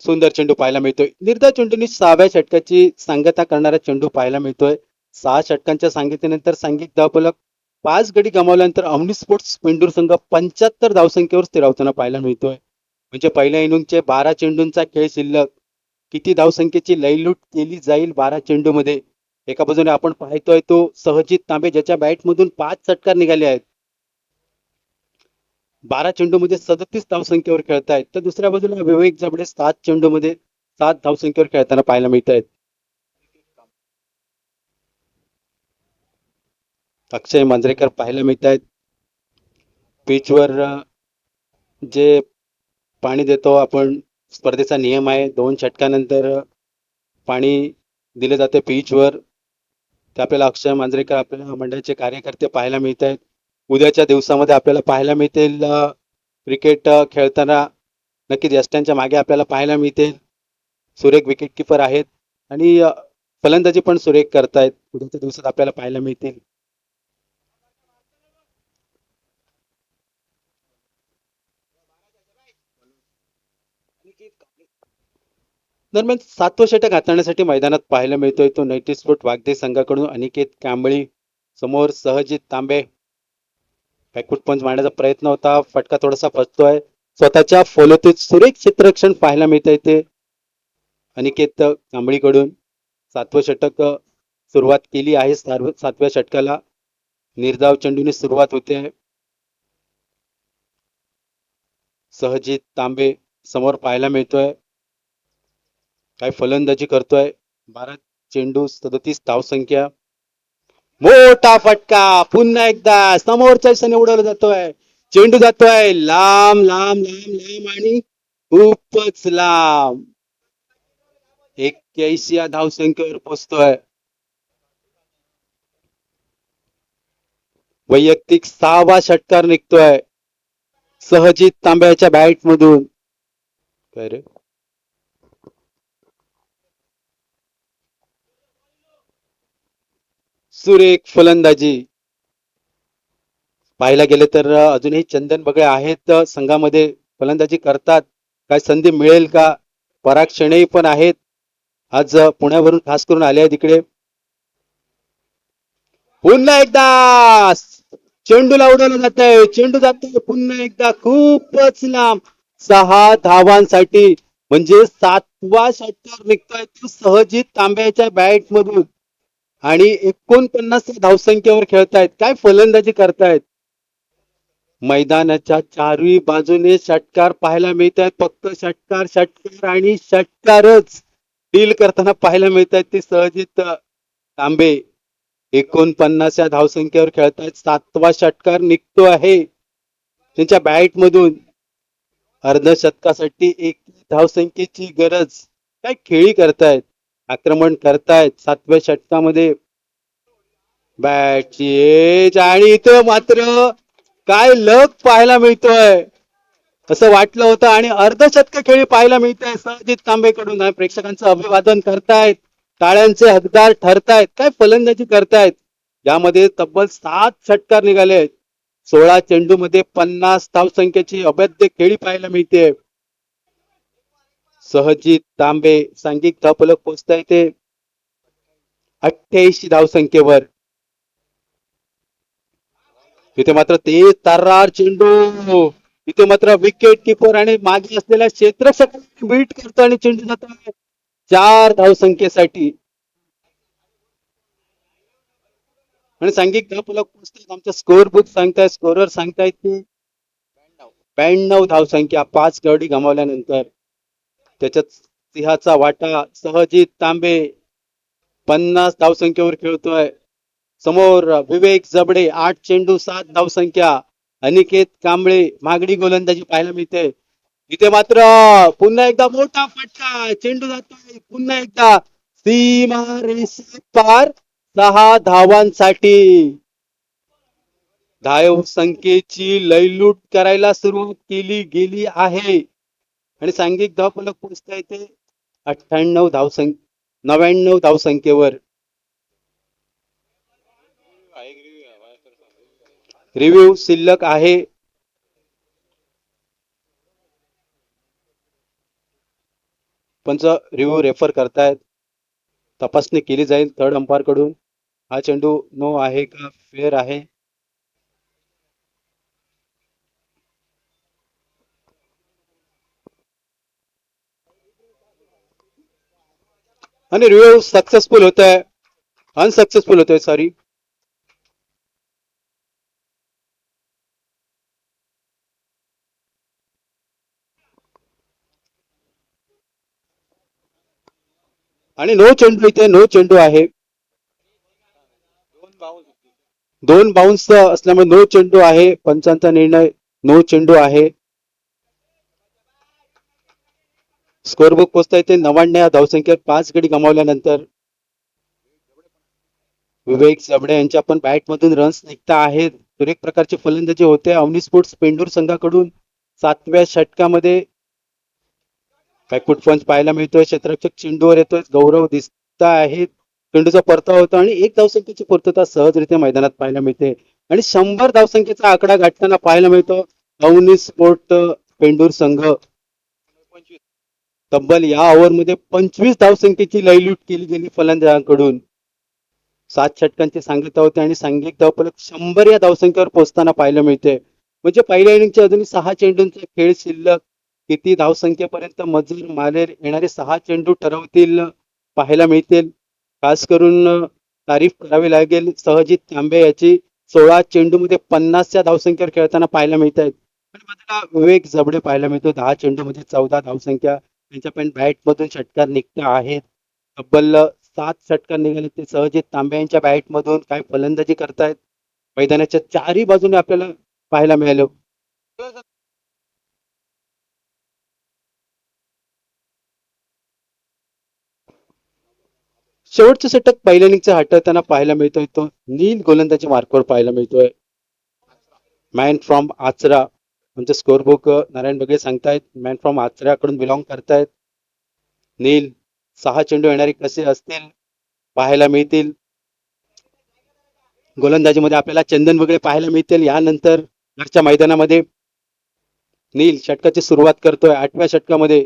सुंदर चेंडू पाहायला मिळतोय. निर्धाव चेंडूंनी 6व्या षटकाची सांगता करणारा चेंडू पाहायला मिळतोय. 6 षटकांच्या सांगतेनंतर सांघिक धावफलक 5 गडी गमावल्यानंतर अवनी स्पोर्ट्स पेंडूर संघ 75 धावसंख्येवर स्थिरावताना पाहायला मिळतोय. म्हणजे पहिल्या इनिंगचे 12 चेंडूंचा खेळ शिल्लक. किती धावसंख्येची लयलूट केली जाईल 12 चेंडू मध्ये. एका बाजूने आपण पाहतोय तो सहजित तांबे ज्याच्या बॅट मधून 5 षटकार निघाले आहेत. 12 चेंडू मध्ये 37 धावसंख्येवर खेळतायत. तर दुसऱ्या बाजूला विवेक जबडे 7 चेंडू मध्ये 7 धावसंख्येवर खेळताना पाहायला मिळत आहेत. अक्षय मांजरेकर पाहायला मिळत आहेत. पिचवर जे पाणी देतो आपण स्पर्धेचा नियम आहे 2 षटकानंतर पाणी दिले जाते पिचवर. ते आपल्याला अक्षय मांजरेकर आपल्याला मंडळाचे कार्यकर्ते पाहायला मिळत आहेत. उद्याच्या दिवसामध्ये आपल्याला पाहायला मिळतील क्रिकेट खेळताना नक्कीच यष्ट्यांच्या मागे आपल्याला पाहायला मिळतील. सुरेख विकेट किपर आहेत आणि फलंदाजी पण सुरेख करतायत. उद्याच्या दिवसात आपल्याला पाहायला मिळतील. दरम्यान 7वं षटक हाताळण्यासाठी मैदानात पाहायला मिळतोय तो नैतिस्फोट वागदे संघाकडून अनिकेत कांबळी. समोर सहजित तांबे. बॅकफुट पंच मारण्याचा प्रयत्न होता. फटका थोडासा फसतोय. स्वतःच्या फॉलोतून सुरेख क्षेत्ररक्षण पाहायला मिळत आहे. ते अनिकेत कांबळीकडून 7वं षटक सुरुवात केली आहे. 7व्या षटकाला निर्धाव चेंडूने सुरुवात होते. सहजित तांबे समोर पाहायला मिळतोय. काय फलंदाजी करतोय. 12 चेंडू 37 धावसंख्या. मोठा फटका पुन्हा एकदा समोरच्या दिशेने उडवला जातोय. चेंडू जातोय लांब लांब लांब लांब आणि खूपच लांब. 81 धावसंख्येवर पोहोचतोय. वैयक्तिक 6वा षटकार निघतोय सहजित तांब्याच्या बॅट मधून. काय रे सुरेख फलंदाजी. पाहायला गेले तर अजूनही चंदन बगळे आहेत संघामध्ये, फलंदाजी करतात. काय संधी मिळेल का. पराग शेणई पण आहेत, आज पुण्यावरून खास करून आले आहेत इकडे. पुन्हा एकदा चेंडूला उडवलं जात आहे. चेंडू जातोय पुन्हा एकदा खूपच लांब. 6 धावांसाठी म्हणजे 7वा षटकार निघतोय तो सहजित तांब्याच्या बॅट मधून आणि 49 धावसंख्येवर खेळतायत. काय फलंदाजी करतायत. मैदानाच्या चारही बाजूने षटकार पाहायला मिळत आहेत. फक्त षटकार षटकार आणि षटकारच डील करताना पाहायला मिळत आहेत. ते सहजित तांबे 49 धावसंख्येवर खेळतायत. 7वा षटकार निघतो आहे त्यांच्या बॅट मधून. अर्धशतकासाठी 1 धावसंख्येची गरज. काय खेळी करतायत. आक्रमण करतायत 7व्या षटकामध्ये. बॅटची एज आणि इथं मात्र काय लक पाहायला मिळतोय. असं वाटलं होतं आणि अर्धशतक खेळी पाहायला मिळतंय सहजित तांबेकडून. प्रेक्षकांचं अभिवादन करतायत, टाळ्यांचे हकदार ठरतायत. काय फलंदाजी करतायत. यामध्ये तब्बल 7 षटकार निघाले आहेत. 16 चेंडू मध्ये 50 धावसंख्येची अभेद्य खेळी पाहायला मिळते. सहजित तांबे सांघिक धावफलक पोहोचता येते 88 धावसंख्येवर. इथे मात्र ते तर्रार चेंडू. इथे मात्र विकेट किपर आणि मागे असलेल्या क्षेत्ररक्षकाला बीट करतो आणि चेंडू जातो 4 धावसंख्येसाठी. आणि सांघिक धावफलक पोहोचतात. आमच्या स्कोर बुक सांगतायत, स्कोरर सांगतायत की 92 धावसंख्या 5 गडी गमावल्यानंतर. त्याच्यात सिंहाचा वाटा सहजित तांबे 50 धावसंख्येवर खेळतोय. समोर विवेक जबडे 8 चेंडू 7 धावसंख्या. अनिकेत कांबळे मागडी गोलंदाजी पाहायला मिळते. इथे मात्र पुन्हा एकदा मोठा फटका. चेंडू जातोय पुन्हा एकदा सीमा रेषे पार 6 धावांसाठी. धावसंख्येची लयलूट करायला सुरुवात केली गेली आहे आणि सांघिक धावफलक पोहोचता येते 99 धावसंख्येवर. रिव्ह्यू शिल्लक आहे. पंच रिव्ह्यू रेफर करतायत. तपासणी केली जाईल थर्ड अंपायर कडून. हा चेंडू नो आहे का फेअर आहे. आणि रिव्ह्यू सक्सेसफुल होत आहे. अनसक्सेसफुल होतोय सॉरी. आणि नो चेंडू. इथे नो चेंडू आहे. 2 बाउन्स असल्यामुळे नो चेंडू आहे. पंचांचा निर्णय नो चेंडू आहे. स्कोर बुक पोहोचता येते 99 धावसंख्येत 5 गडी गमावल्यानंतर. विवेक जबडे यांच्या पण बॅट मधून रन्स निघता आहेत. सुरेख प्रकारची फलंदाजी होते अवनी स्पोर्ट्स पेंडूर संघाकडून. 7व्या षटकामध्ये बॅकफुट पंच पाहायला मिळतोय. क्षेत्ररक्षक चेंडूवर येतोय. गौरव दिसत आहेत. चेंडूचा परतावा होता आणि 1 धावसंख्येची पूर्तता सहजरित्या मैदानात पाहायला मिळते आणि 100 धावसंख्येचा आकडा गाठताना पाहायला मिळतो अवनी स्पोर्ट पेंडूर संघ. तब्बल या ओव्हरमध्ये 25 धावसंख्येची लयलूट केली गेली फलंदाजांकडून. 7 षटकांची सांगितले होते आणि सांघिक धावफलक 100 या धावसंख्येवर पोहोचताना पाहायला मिळते. म्हणजे पहिल्या इनिंगच्या अजूनही 6 चेंडूंचा खेळ शिल्लक किती धावसंख्येपर्यंत मजूर मारेल येणारे 6 चेंडू ठरवतील पाहायला मिळतील. खास करून तारीफ करावी लागेल सहजित तांबे याची 16 चेंडूमध्ये 50 धावसंख्येवर खेळताना पाहायला मिळत आहेत. आणि मात्र विवेक जबडे पाहायला मिळतो 10 चेंडूमध्ये 14 धावसंख्या. त्यांच्या पण बॅट मधून षटकार निघत आहेत. तब्बल 7 षटकार निघाले ते सहजित तांबे यांच्या बॅट मधून काय फलंदाजी करतायत मैदानाच्या चारही बाजूने आपल्याला पाहायला मिळालं. शेवटचं षटक पहिल्या इनिंगचं हाताळताना पाहायला मिळतोय तो नील गोलंदाजी मार्कवर पाहायला मिळतोय. मॅन फ्रॉम आचरा म्हणजे स्कोर बुक नारायण बगळे सांगतायत मॅन फ्रॉम आचऱ्याकडून बिलॉंग करतायत. नील 6 चेंडू येणारे कसे असतील पाहायला मिळतील. गोलंदाजीमध्ये आपल्याला चंदन वगैरे पाहायला मिळतील. यानंतर घरच्या मैदानामध्ये नील षटकाची सुरुवात करतोय 8व्या षटकामध्ये.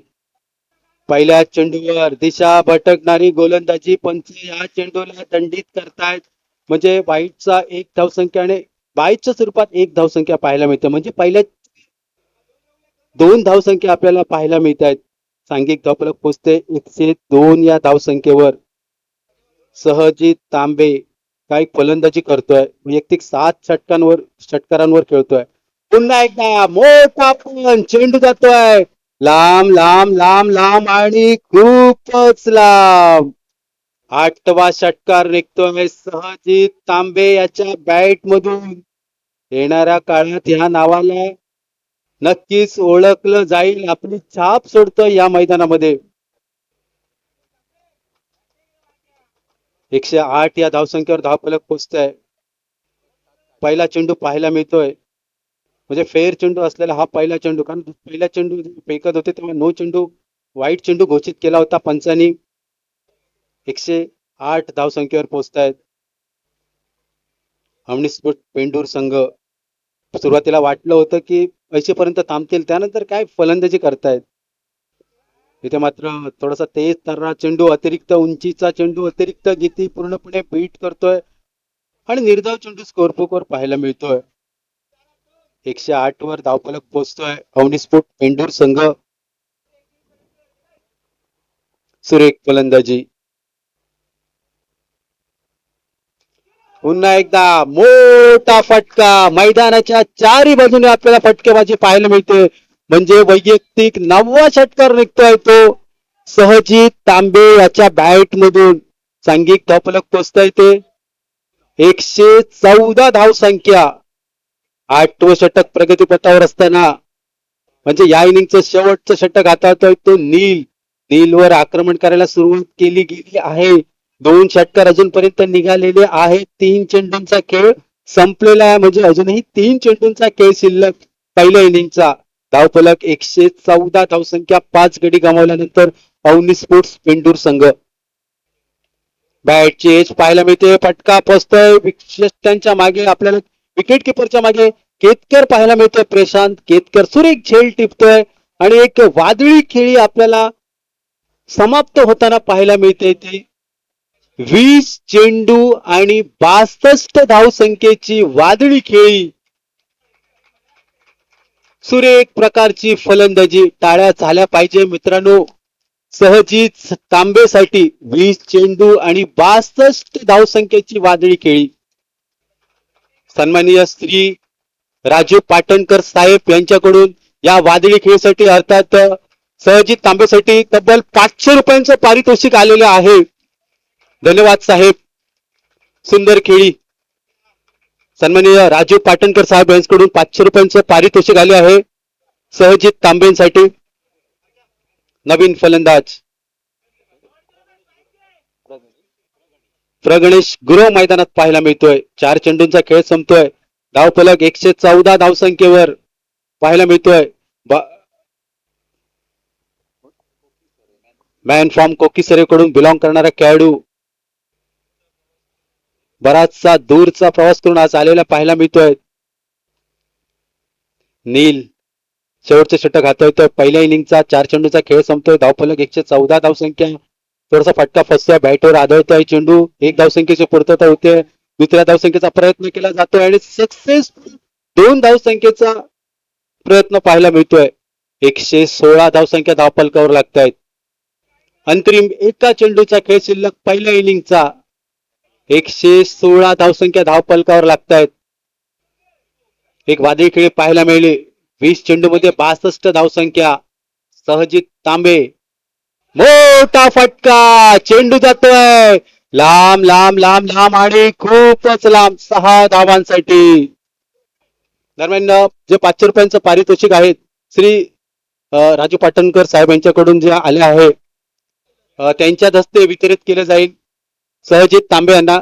पहिल्या चेंडूवर दिशा भटकणारी गोलंदाजी पंच या चेंडूला दंडित करतायत. म्हणजे वाईटचा 1 धावसंख्या आणि बाईच्या स्वरूपात 1 धावसंख्या पाहायला मिळते. म्हणजे पहिल्या 2 धावसंख्या आपल्याला पाहायला मिळत आहेत. सांघिक धावफलक पोचते 102 या धावसंख्येवर. सहजित तांबे काय फलंदाजी करतोय. वैयक्तिक 7 षटकारांवर खेळतोय. पुन्हा एकदा मोठा पण चेंडू जातोय लांब लांब लांब लांब आणि खूपच लांब. 8वा षटकार निघतोय सहजित तांबे याच्या बॅट मधून. येणाऱ्या काळात या नावाला नक्कीच ओळखलं जाईल. आपली छाप सोडतोय या मैदानामध्ये. 108 या धावसंख्येवर धावफलक पोचतोय. पहिला चेंडू पाहायला मिळतोय म्हणजे फेर चेंडू असलेला हा पहिला चेंडू. कारण पहिला चेंडू फेकत होते तेव्हा नो चेंडू वाईट चेंडू घोषित केला होता पंचांनी. 108 धावसंख्येवर पोहोचतायत अमनिस्फूट पेंडूर संघ. सुरुवातीला वाटलं होतं की 80 पर्यंत थांबतील त्यानंतर काय फलंदाजी करतायत. इथे मात्र थोडासा तेज तर्रा चेंडू अतिरिक्त उंचीचा चेंडू अतिरिक्त गती पूर्णपणे बीट करतोय आणि निर्धाव चेंडू स्कोरबुकवर पाहायला मिळतोय. 108 वर धावफलक पोहोचतोय अवनिस्फोट पेंडूर संघ. सुरेख फलंदाजी. पुन्हा एकदा मोठा फटका. मैदानाच्या चारही बाजूने आपल्याला फटकेबाजी पाहायला मिळते. म्हणजे वैयक्तिक 9वा षटकार निघतोय तो सहजित तांबे याच्या बॅट मधून. सांघिक धावफलक पोहोचताय ते 114 धावसंख्या. 8वं षटक प्रगतीपथावर असताना म्हणजे या इनिंगचं शेवटचं षटक हाताळतोय तो नील. नीलवर आक्रमण करायला सुरुवात केली गेली आहे. 2 षटकार अजूनपर्यंत निघालेले आहेत. 3 चेंडूंचा खेळ संपलेला आहे. म्हणजे अजूनही 3 चेंडूंचा खेळ शिल्लक पहिल्या इनिंगचा. धावफलक 114 धावसंख्या. 5 गडी गमावल्यानंतर अवनी स्पोर्ट्स पेंडूर संघ. बॅटची एज पाहायला मिळते. फटका पोचतोय विकेटच्या मागे आपल्याला विकेट किपरच्या मागे केतकर पाहायला मिळतोय. प्रशांत केतकर सुरेख झेल टिपतोय आणि एक वादळी खेळी आपल्याला समाप्त होताना पाहायला मिळते. ती 20 चेंडू आणि 62 धावसंख्येची वादळी खेळी. सुरेख प्रकारची फलंदाजी. टाळ्या झाल्या पाहिजे मित्रांनो सहजित तांबेसाठी. 20 चेंडू आणि 62 धावसंख्येची वादळी खेळी. सन्माननीय श्री राजू पाटणकर साहेब यांच्याकडून या वादळी खेळीसाठी अर्थात सहजित तांबेसाठी तब्बल 500 रुपयांचं पारितोषिक आलेलं आहे. धन्यवाद साहेब. सुंदर खेळी. सन्माननीय राजू पाटणकर साहेब यांच्याकडून 500 रुपयांचं पारितोषिक आले आहे सहजित तांबेसाठी. नवीन फलंदाज प्रगणेश गुरव मैदानात पाहायला मिळतोय. 4 चेंडूंचा खेळ संपतोय. धावफलक 114 धावसंख्येवर पाहायला मिळतोय. मॅन फ्रॉम कोकीसरेकडून बिलॉंग करणारा खेळाडू बराचसा दूरचा प्रवास करून आज आलेला पाहायला मिळतोय. नील शेवटचे षटक हाताळतोय. पहिल्या इनिंगचा 4 चेंडूचा खेळ संपतोय. धावफलक 114 धावसंख्या. थोडासा फटका फसतोय. बॅटवर आदळतोय चेंडू. 1 धावसंख्येची पूर्तता होते. दुसऱ्या धावसंख्येचा प्रयत्न केला जातोय आणि सक्सेसफुल 2 धावसंख्येचा प्रयत्न पाहायला मिळतोय. 116 धावसंख्या धावपलकावर लागतायत. अंतरिम एका चेंडूचा खेळ शिल्लक पहिल्या इनिंगचा. 116 धावसंख्या धावपलकावर लागतायत. एक वादळी खेळ पाहायला मिळाले. 20 चेंडूमध्ये 62 धावसंख्या. सहजित तांबे, मोठा फटका, चेंडू जातोय लांब लांब लांब लांब आणि खूपच लांब. 6 धावांसाठी. दरम्यान जे 500 रुपयांचं पारितोषिक आहे श्री राजू पाटणकर साहेब यांच्याकडून जे आले आहे त्यांच्या हस्ते वितरित केले जाईल. सहजित तांबे यांना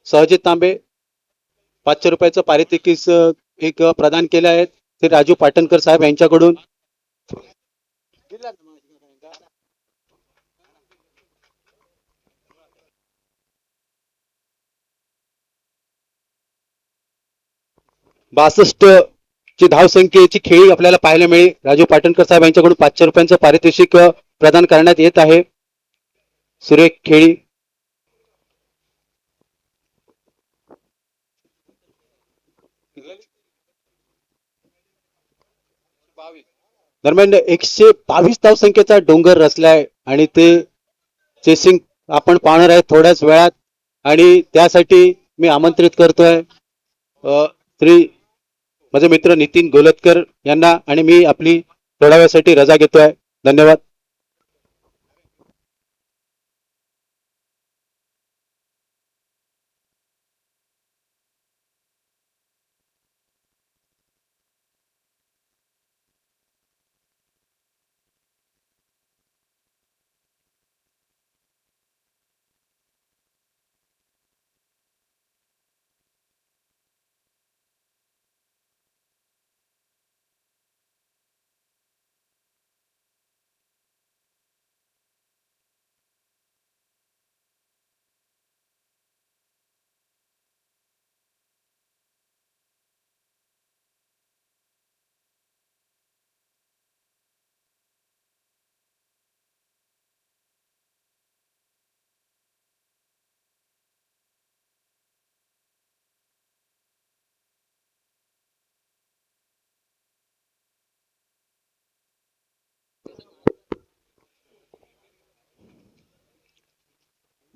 सहजित तांबे 500 रुपयाचं पारितोषिक एक प्रदान केले आहेत ते राजू पाटणकर साहेब यांच्याकडून. बासष्ट ची धावसंख्येची खेळी आपल्याला पाहायला मिळेल. राजू पाटणकर साहेब यांच्याकडून 500 रुपयांचं पारितोषिक प्रदान करण्यात येत आहे. सुरेख खेळी. दरम्यान 122 धावसंख्येचा डोंगर रचलाय आणि ते चेसिंग आपण पाहणार आहे थोड्याच वेळात. आणि त्यासाठी मी आमंत्रित करतोय श्री माझे मित्र नितीन गोलतकर यांना आणि मी आपली थोड्या वेळासाठी रजा घेतोय. धन्यवाद.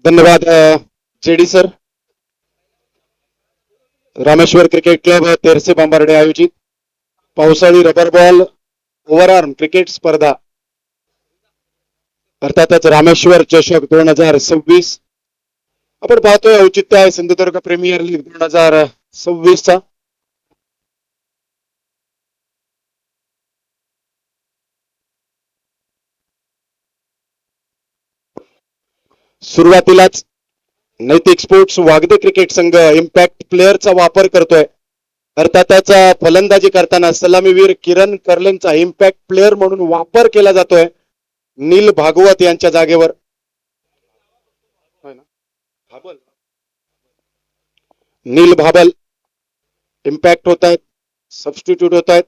धन्यवाद JD sir. Rameshwar cricket club Terse Bambarde आयोजित पावसाळी रबर बॉल ओव्हरआर्म क्रिकेट स्पर्धा अर्थातच रामेश्वर चषक 2026 आपण पाहतोय. औचित्य आहे सिंधुदुर्ग प्रीमियर लीग 2026 चा. सुरुवातीलाच नैतिक स्पोर्ट्स वागदे क्रिकेट संघ इम्पॅक्ट प्लेअरचा वापर करतोय. अर्थातच फलंदाजी करताना सलामीवीर किरण कर्लेंचा इम्पॅक्ट प्लेअर म्हणून वापर केला जातोय नील भागवत यांच्या जागेवर. नील भाबल इम्पॅक्ट होत आहेत, सबस्टिट्यूट होत आहेत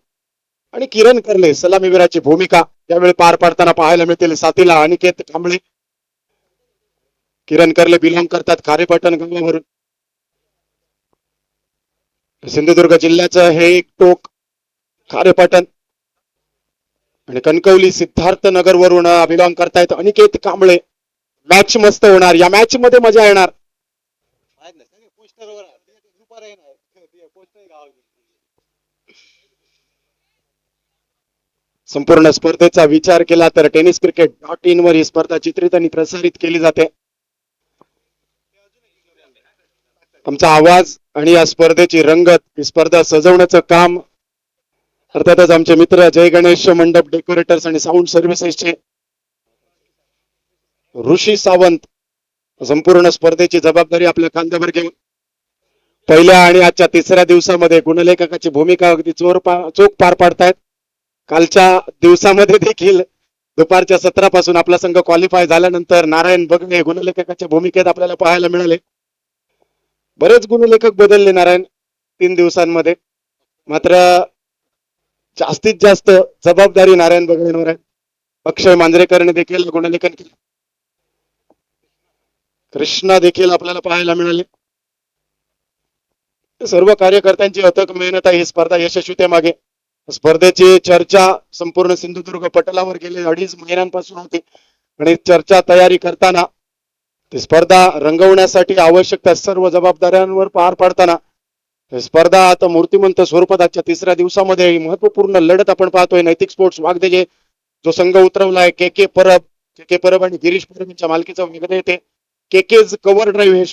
आणि किरण कर्ले सलामीवीराची भूमिका यावेळी पार पाडताना पाहायला मिळतील. साथीला अनिकेत कांबळे. किरण कर्ले बिलॉंग करतात खारेपाटण गावावरून. सिंधुदुर्ग जिल्ह्याचं हे एक टोक खारेपाटण आणि कणकवली सिद्धार्थ नगर वरून बिलॉंग करतायत अनिकेत कांबळे. मॅच मस्त होणार. या मॅच मध्ये मजा येणार. संपूर्ण स्पर्धेचा विचार केला तर tenniscricket.in वर ही स्पर्धा चित्रित आणि प्रसारित केली जाते. आमचा आवाज आणि या स्पर्धेची रंगत ही स्पर्धा सजवण्याचं काम अर्थातच आमचे मित्र जय गणेश मंडप डेकोरेटर्स आणि साऊंड सर्व्हिसेसचे ऋषी सावंत संपूर्ण स्पर्धेची जबाबदारी आपल्या खांद्यावर घेऊन पहिल्या आणि आजच्या तिसऱ्या दिवसामध्ये गुणलेखकाची भूमिका अगदी चोख पार पाडतायत. कालच्या दिवसामध्ये देखील दुपारच्या सत्रापासून आपला संघ क्वालिफाय झाल्यानंतर नारायण बगणे गुणलेखकाच्या भूमिकेत आपल्याला पाहायला मिळाले. बरेच गुणलेखक बदलले नारायण 3 दिवसांमध्ये. मात्र जास्तीत जास्त जबाबदारी नारायण बगणेंवर आहे. अक्षय मांजरेकरने देखील गुणलेखन केले. कृष्णा देखील आपल्याला पाहायला मिळाले. सर्व कार्यकर्त्यांची अथक मेहनत आहे ही स्पर्धा यशस्वीतेमागे. स्पर्धेची चर्चा संपूर्ण सिंधुदुर्ग पटलावर गेले 2.5 महिन्यांपासून होती आणि चर्चा तयारी करताना ती स्पर्धा रंगवण्यासाठी आवश्यक त्या सर्व जबाबदाऱ्यांवर पार पाडताना स्पर्धा आता मूर्तिमंत स्वरूपात आजच्या तिसऱ्या दिवसामध्ये महत्वपूर्ण लढत आपण पाहतोय. नैतिक स्पोर्ट्स वागदेजे जो संघ उतरवलाय के के परब आणि गिरीश परब यांच्या मालकीचं वेगळे येते. केकेज कव्हर ड्राईव्ह हे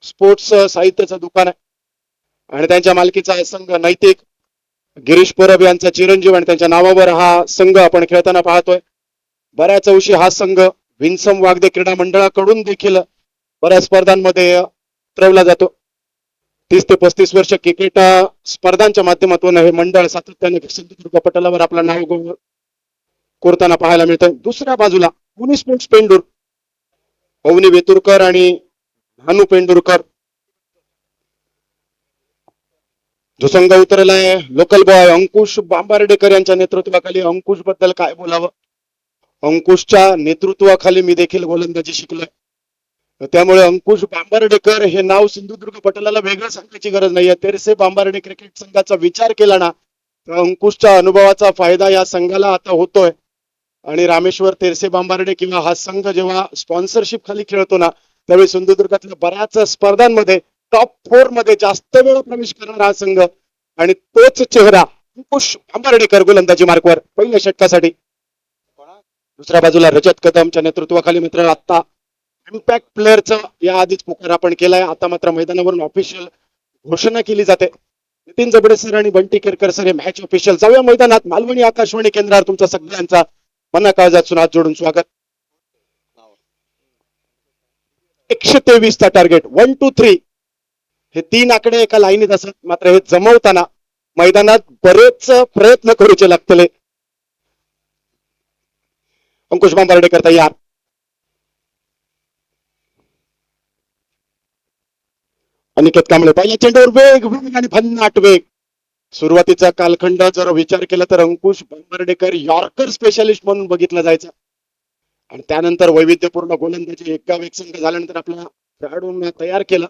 स्पोर्ट्स साहित्याचं दुकान आहे आणि त्यांच्या मालकीचा हा संघ नैतिक गिरीश परब यांचा चिरंजीव आणि त्यांच्या नावावर हा संघ आपण खेळताना पाहतोय. बऱ्याच अंशी हा संघ विन्सम वागदे क्रीडा मंडळाकडून देखील बऱ्याच स्पर्धांमध्ये उतरवला जातो. 30 ते 35 वर्ष क्रिकेट स्पर्धांच्या माध्यमातून हे मंडळ सातत्याने सिंधुदुर्ग पटलावर आपलं नाव कोरताना पाहायला मिळतं. दुसऱ्या बाजूला पुणे स्पोर्ट्स पेंडूर अवनी वेतुरकर आणि भानू पेंडुरकर जो संघ उतरलाय लोकल बॉय अंकुश बांबार्डेकर यांच्या नेतृत्वाखाली. अंकुश बद्दल काय बोलावं, अंकुशच्या नेतृत्वाखाली मी देखील गोलंदाजी शिकलोय, त्यामुळे अंकुश बांबार्डेकर हे नाव सिंधुदुर्ग पटलाला वेगळं सांगण्याची गरज नाहीये. तेरसे बांबार्डे क्रिकेट संघाचा विचार केला ना तर अंकुशच्या अनुभवाचा फायदा या संघाला आता होतोय. आणि रामेश्वर तेरसे बांबार्डे किंवा हा संघ जेव्हा स्पॉन्सरशिप खाली खेळतो ना त्यावेळी सिंधुदुर्गातल्या बऱ्याच स्पर्धांमध्ये टॉप 4 मध्ये जास्त वेळ प्रवेश करणारा हा संघ आणि तोच चेहरा अंकुश बांबार्डेकर गोलंदाजी मार्कवर पहिल्या षटकासाठी. दुसऱ्या बाजूला रजत कदमच्या नेतृत्वाखाली मित्र आता इम्पॅक्ट प्लेअरचा या आधीच पुकार आपण केलाय. आता मात्र मैदानावरून ऑफिशियल घोषणा केली जाते. नितीन जबडे सर आणि बंटी केरकर सर हे मॅच ऑफिशियल. जाऊया मैदानात. मालवणी आकाशवाणी केंद्रावर तुमचा सगळ्यांचा मना काळजातून हात जोडून स्वागत. 123 चा टार्गेट 1 2 3 हे 3 आकडे एका लाईनीत असत, मात्र हे जमवताना मैदानात बरेच प्रयत्न करूचे लागतले. अंकुश बांबार्डेकर तयार. अनिकेत कांबळे पहिल्या चेंडूवर वेग वेग आणि भन्नाट वेग. सुरुवातीचा कालखंड जर विचार केला तर अंकुश बांबार्डेकर यॉर्कर स्पेशालिस्ट म्हणून बघितलं जायचं आणि त्यानंतर वैविध्यपूर्ण गोलंदाजी एका एक संघ झाल्यानंतर आपल्या खेळाडूंना तयार केलं.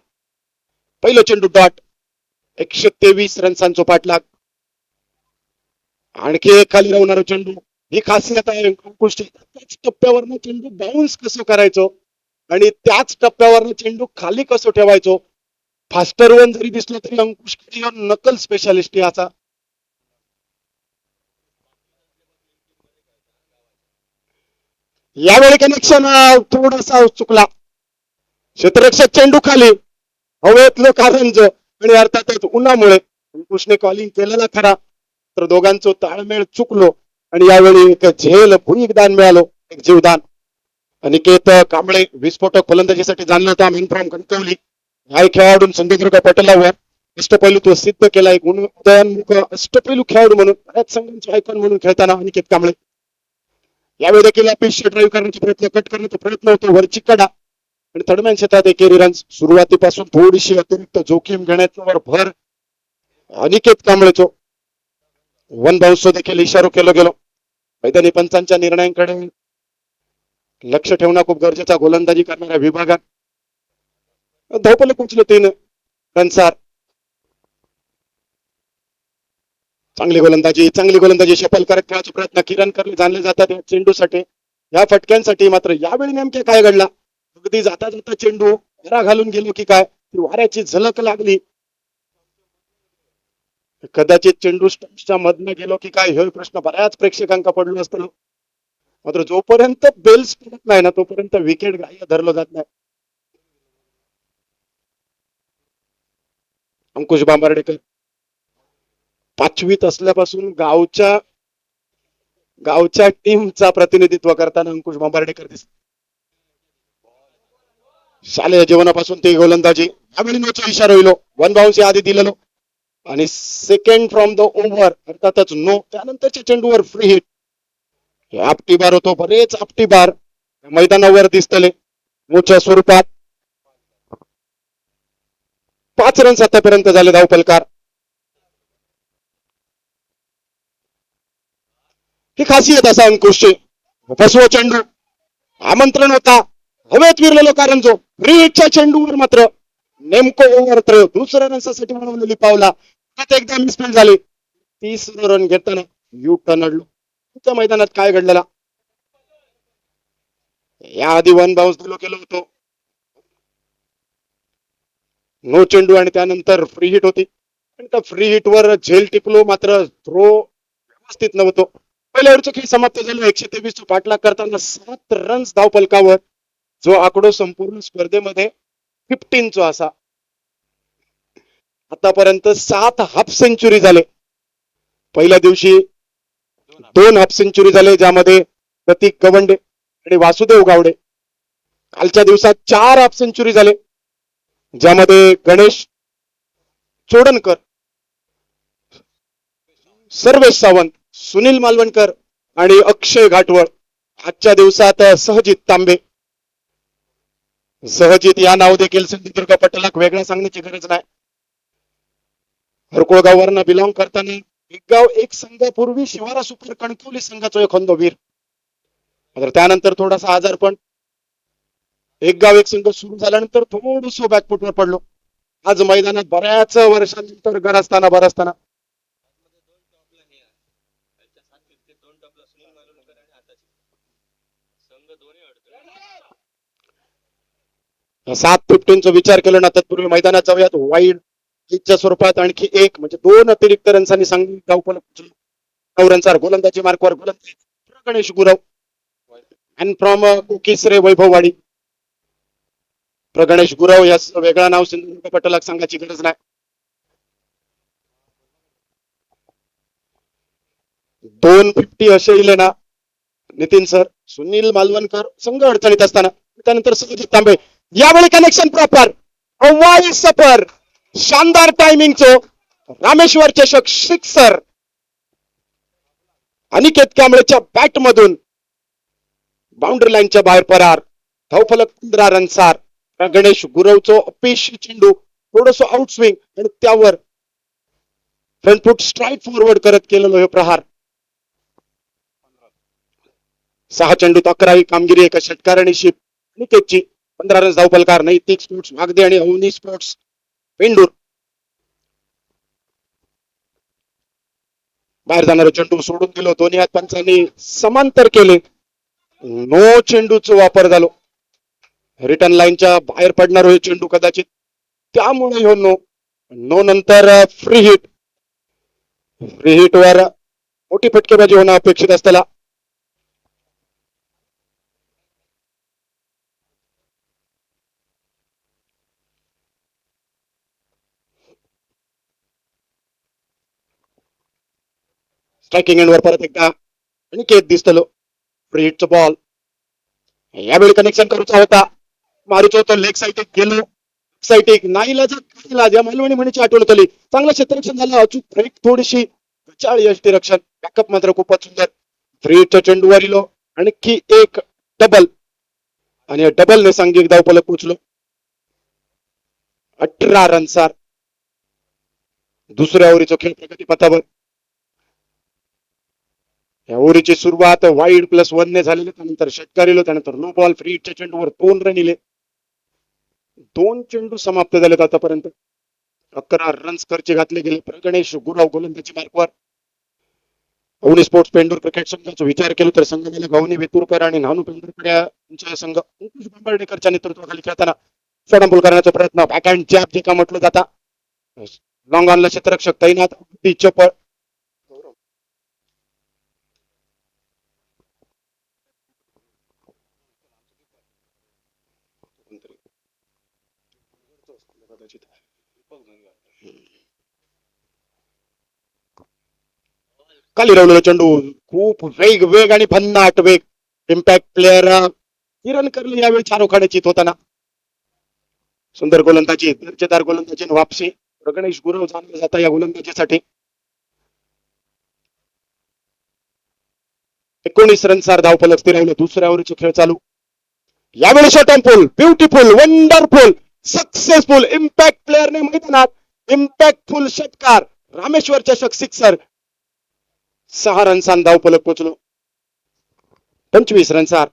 पहिलं चेंडू डॉट 123 रन्सांचा पाठलाग. आणखी एक खाली राहणारा चेंडू. ही खासियत आहे अंकुशची. त्याच टप्प्यावरनं चेंडू बाउन्स कसं करायचो आणि त्याच टप्प्यावरनं चेंडू खाली कसं ठेवायचो. फास्टर वन जरी दिसलं तरी अंकुश नकल स्पेशालिस्ट याचा. यावेळी कनेक्शन थोडासा चुकला. क्षेत्ररक्षक चेंडू खाली हवेतलं कारंज आणि अर्थातच उन्हामुळे अंकुशने कॉलिंग केलेला खरा तर दोघांचं ताळमेळ चुकलो आणि यावेळी एक झेल भूमिदान मिळालो, एक जीवदान. अनिकेत कांबळे विस्फोटक फलंदाजीसाठी जाणलं होता मेन फ्रॉम कणकवली. हा खेळाडू सिंधुदुर्ग पटलावर अष्टपैलू तो सिद्ध केला. एक उदयोन्मुख अष्टपैलू खेळाडू म्हणून बऱ्याच संघांचे आयकॉन म्हणून खेळताना अनिकेत कांबळे. यावेळी देखील अपेक्ष ड्राईव्ह करण्याचा प्रयत्न, कट करण्याचा प्रयत्न होतो. वरची कडा आणि थर्डमॅन क्षेत्रात एकेरी रन्स. सुरुवातीपासून थोडीशी अतिरिक्त जोखीम घेण्यावर भर अनिकेत कांबळेचो. 1 बाउन्स देखील इशारो केला गेलो. मैदानी पंचांच्या निर्णयांकडे लक्ष ठेवणं खूप गरजेचा. गोलंदाजी करणाऱ्या विभागात धावपल पोचलो 3 रन्सार. चांगली गोलंदाजी शफल करत खेळाचा प्रयत्न. किरण करले जाणले जातात या चेंडूसाठी, या फटक्यांसाठी. मात्र यावेळी नेमके काय घडला. अगदी जाता जाता चेंडू वारा घालून गेलो की काय, वाऱ्याची झलक लागली. कदाचित चेंडू स्टंप्सच्या मधनं गेलो की काय हे प्रश्न बऱ्याच प्रेक्षकांका पडलो असतो. मात्र जोपर्यंत बेल्स पडत नाही ना तोपर्यंत विकेट ग्राह्य धरलं जात नाही. अंकुश बांबार्डेकर 5वीत असल्यापासून गावच्या टीमचा प्रतिनिधित्व करताना अंकुश बांबार्डेकर दिसत. शालेय जीवनापासून ते गोलंदाजी. यावेळी नोचा इशारा होईल. 1 बाउन्स या आधी दिलेलो आणि सेकंड फ्रॉम द ओव्हर अर्थातच नो. त्यानंतरच्या चेंडूवर फ्री हिट. आपटी बार होतो, बरेच आपटी बार मैदानावर दिसतले मोठ्या स्वरूपात. 5 रन्स आतापर्यंत झाले धावफलकार. ही खासियत असा अंकुशची. फसवो चेंडू आमंत्रण होता हवेत विरलेलो कारण जो फ्री हिटच्या चेंडूवर मात्र नेमकं ओव्हर थ्रो दुसऱ्या रन्सासाठी बनवलेली पावला एकदा मिसफील्ड झाली. 30 रन घेताना यू टर्न अडलो. तुमच्या मैदानात काय घडलेला? याआधी वन बाउन्स दिलो केलं होतो, नो चेंडू आणि त्यानंतर फ्री हिट होती. पण त्या फ्री हिट वर झेल टिपलो, मात्र थ्रो व्यवस्थित नव्हतो. पहिल्या ओव्हरचा खेळ समाप्त झाला. 123 चा पाठलाग करताना 7 रन्स धावफलकावर, जो आकडो संपूर्ण स्पर्धेमध्ये 15 चा असा. आतापर्यंत 7 हाफ सेंचुरी झाले. पहिल्या दिवशी 2 हाफ सेंचुरी झाले, ज्यामध्ये प्रतीक गवंडे आणि वासुदेव गावडे. कालच्या दिवसात 4 हाफ सेंचुरी झाले, ज्यामध्ये गणेश चोडणकर, सर्वेश सावंत, सुनील मालवणकर आणि अक्षय घाटवळ. आजच्या दिवसात सहजित तांबे. सहजित या नाव देखील सिंधुदुर्ग पटलाक वेगळा सांगण्याची गरज नाही. हरकुळगाववरनं बिलॉंग करताना एक गाव एक संघापूर्वी शिवारा सुपर कणकवली संघाचा एखादा वीर. त्यानंतर थोडासा आजारपण, एक गाव एक संघ सुरू झाल्यानंतर थोडस बॅकफुटवर पडलो. आज मैदानात बऱ्याच वर्षांनंतर गरजताना बरसताना सात 15चा विचार केला ना, तत्पूर्वी मैदानात जाऊयात. वाईड पिचच्या स्वरूपात आणखी एक म्हणजे 2 अतिरिक्त रन्सांनी सांगली धावफलक 9 रनचा गोलंदाजी मार्कवर गोलंदाज गणेश गुरव अँड फ्रॉम कोकिसरे वैभववाडी. गणेश गुरव या वेगळा नाव सिंधुदुर्ग पटलाक सांगायची गरज नाही. 250 असे इले ना नितीन सर. सुनील मालवणकर संघ अडचणीत असताना त्यानंतर सहजित तांबे. यावेळी कनेक्शन प्रॉपर, वाईड सपर, शानदार टायमिंगचो रामेश्वर चषक सिक्सर. अनिकेत कांबळेच्या बॅट मधून बाउंड्री लाईनच्या बाहेर परार. धावफलक 15 रनसार. गणेश गुरवचो अपेक्षित चेंडू थोडस आउट स्विंग आणि त्यावर फ्रंट फूट स्ट्राईक फॉरवर्ड करत केलेलो हे प्रहार. 6 चेंडूत 11 ही कामगिरी एका षटकार आणि शिप. निकेतची 15 रन्स धावफलकार. नैतिक स्पोर्ट्स वागदे आणि अवनी स्पोर्ट्स पेंडूर. बाहेर जाणारा चेंडू सोडून दिलो. दोन्ही हात पंचांनी समांतर केले. नो चेंडूचा वापर झालो. रिटर्न लाईनच्या बाहेर पडणार हे चेंडू कदाचित, त्यामुळे हो नो. नो नंतर फ्री हिट. फ्री हिट वर मोठी फटकेबाजी होणं अपेक्षित असताना स्ट्रायकिंग एंड वर परत एकदा अनिकेत दिसतलो. फ्री हिटचा बॉल. यावेळी कनेक्शन करूचा होता, मारूचा होता. लेग साईड गेलो. साईटिक नाईलाज या मालवणी म्हणीची आठवण झाली. चांगलं क्षेत्ररक्षण झालं. अचूक ब्रेक थोडीशी चाळ यष्टीरक्षण. बॅकअप मात्र खूपच सुंदर. फ्री हिटच्या चेंडूवर इलो. आणखी एक डबल आणि डबलने सांघिक धावफलक पोचलो. 18 रनसार. दुसऱ्या ओव्हरीचा खेळ प्रगतीपथावर. या ओव्हरीची सुरुवात वाईड +1 ने झालेली. त्यानंतर षटकार इलो. त्यानंतर नो बॉल. फ्री हिटच्या चेंडूवर 2 रन इले. 2 चेंडू समाप्त झालेत आतापर्यंत. 11 रन्स खर्ची घातले गेले. गणेश गुरव गोलंदाजी मार्कवर. अवनी स्पोर्ट्स पेंडूर क्रिकेट संघाचा विचार केला तर संघाला गवनी वेतुरकर आणि नानू पेंडूरकर यांचा संघ अंकुश बांबर्डेकरच्या नेतृत्वाखाली खेळताना सोडंपूल करण्याचा प्रयत्न. बॅक हँड जॅब जे का म्हटलं जाता. लॉंग ऑनला क्षेत्ररक्षक तैनात. चपळ खाली रवलेला चेंडू. खूप वेग आणि भन्नाट वेग. इम्पॅक्ट प्लेअर किरण करले यावेळी 4 उखाड्याची होताना. सुंदर गोलंदाजी, दर्जेदार गोलंदाजी वापसी. गणेश गुरव जाणलं जाता या गोलंदाजीसाठी. 19 रनसार धावफलक स्थिरावलं. दुसऱ्या ओव्हरचा खेळ चालू. यावेळी shot on pull. Beautiful, wonderful, successful. Impact प्लेअरने मैदानात इम्पॅक्टफुल षटकार. रामेश्वर चषक सिक्सर. 6 रनसान धावफलक पोचलो. 25 रनसार.